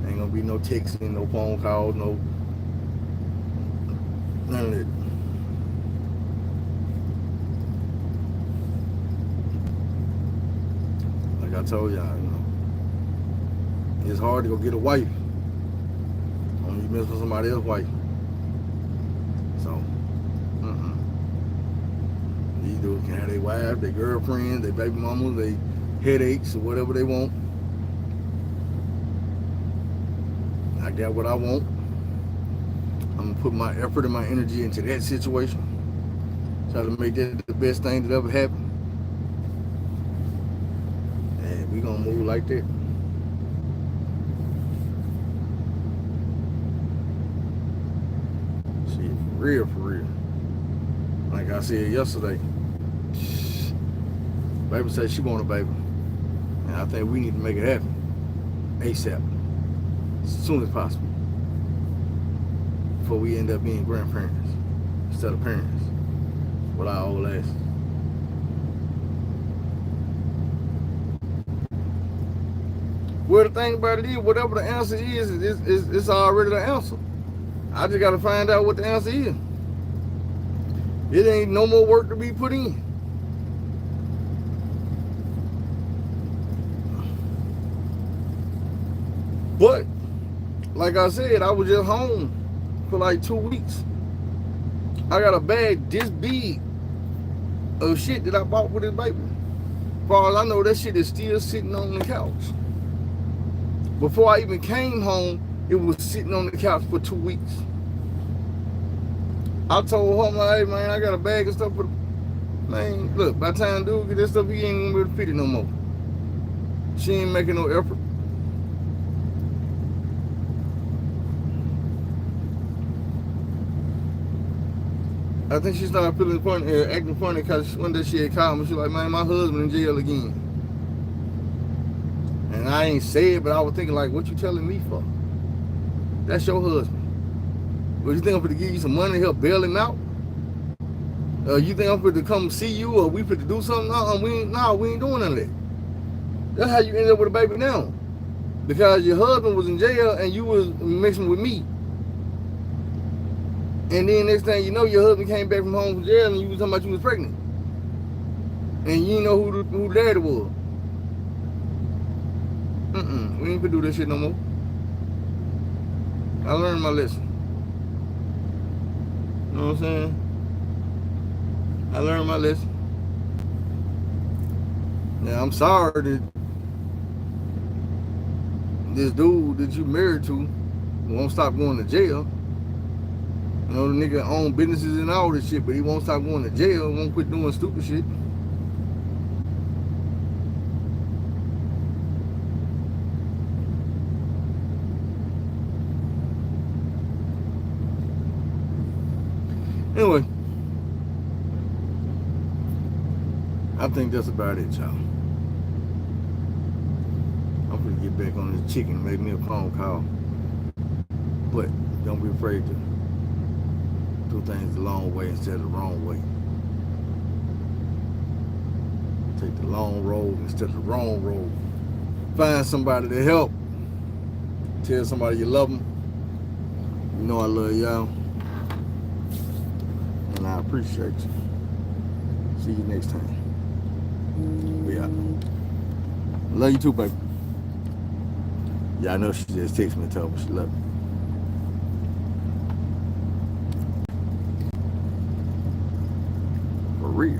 [SPEAKER 1] Ain't gonna be no texting, no phone calls, no none of it. Like I told y'all, you know, it's hard to go get a wife when you mess with somebody else's wife. So, these dudes can have their wife, their girlfriends, their baby mamas, their headaches, or whatever they want. I got what I want. I'm gonna put my effort and my energy into that situation. Try to make that the best thing that ever happened. And we gonna move like that. Shit, for real. Like I said yesterday, baby said she want a baby. And I think we need to make it happen. ASAP. As soon as possible. Before we end up being grandparents instead of parents with our old ass. Well, the thing about it is, whatever the answer is, it's already the answer. I just got to find out what the answer is. It ain't no more work to be put in. But, like I said, I was just home for like 2 weeks. I got a bag this big of shit that I bought with this baby. As far as I know, that shit is still sitting on the couch. Before I even came home, it was sitting on the couch for 2 weeks. I told her, I'm like, hey man, I got a bag of stuff for the... Man, look, by the time dude get this stuff, he ain't gonna be able to fit it no more. She ain't making no effort. I think she started feeling funny, acting funny, because one day she had called me. She was like, man, my husband in jail again. And I ain't say it, but I was thinking, like, what you telling me for? That's your husband. What, you think I'm going to give you some money to help bail him out? You think I'm going to come see you, or we going to do something? We ain't doing none of that. That's how you end up with a baby now. Because your husband was in jail and you was mixing with me. And then next thing you know, your husband came back from home from jail and you was talking about you was pregnant. And you didn't know who daddy was. We ain't gonna do this shit no more. I learned my lesson. You know what I'm saying? I learned my lesson. Now I'm sorry that this dude that you married to won't stop going to jail. You know, the nigga own businesses and all this shit, but he won't stop going to jail, won't quit doing stupid shit. Anyway, I think that's about it, y'all. I'm gonna get back on this chicken and make me a phone call. But don't be afraid to do things the long way instead of the wrong way. Take the long road instead of the wrong road. Find somebody to help. Tell somebody you love them. You know I love y'all. And I appreciate you. See you next time. We out. Love you too, baby. Yeah, I know she just texted me and told me she loved me. For real.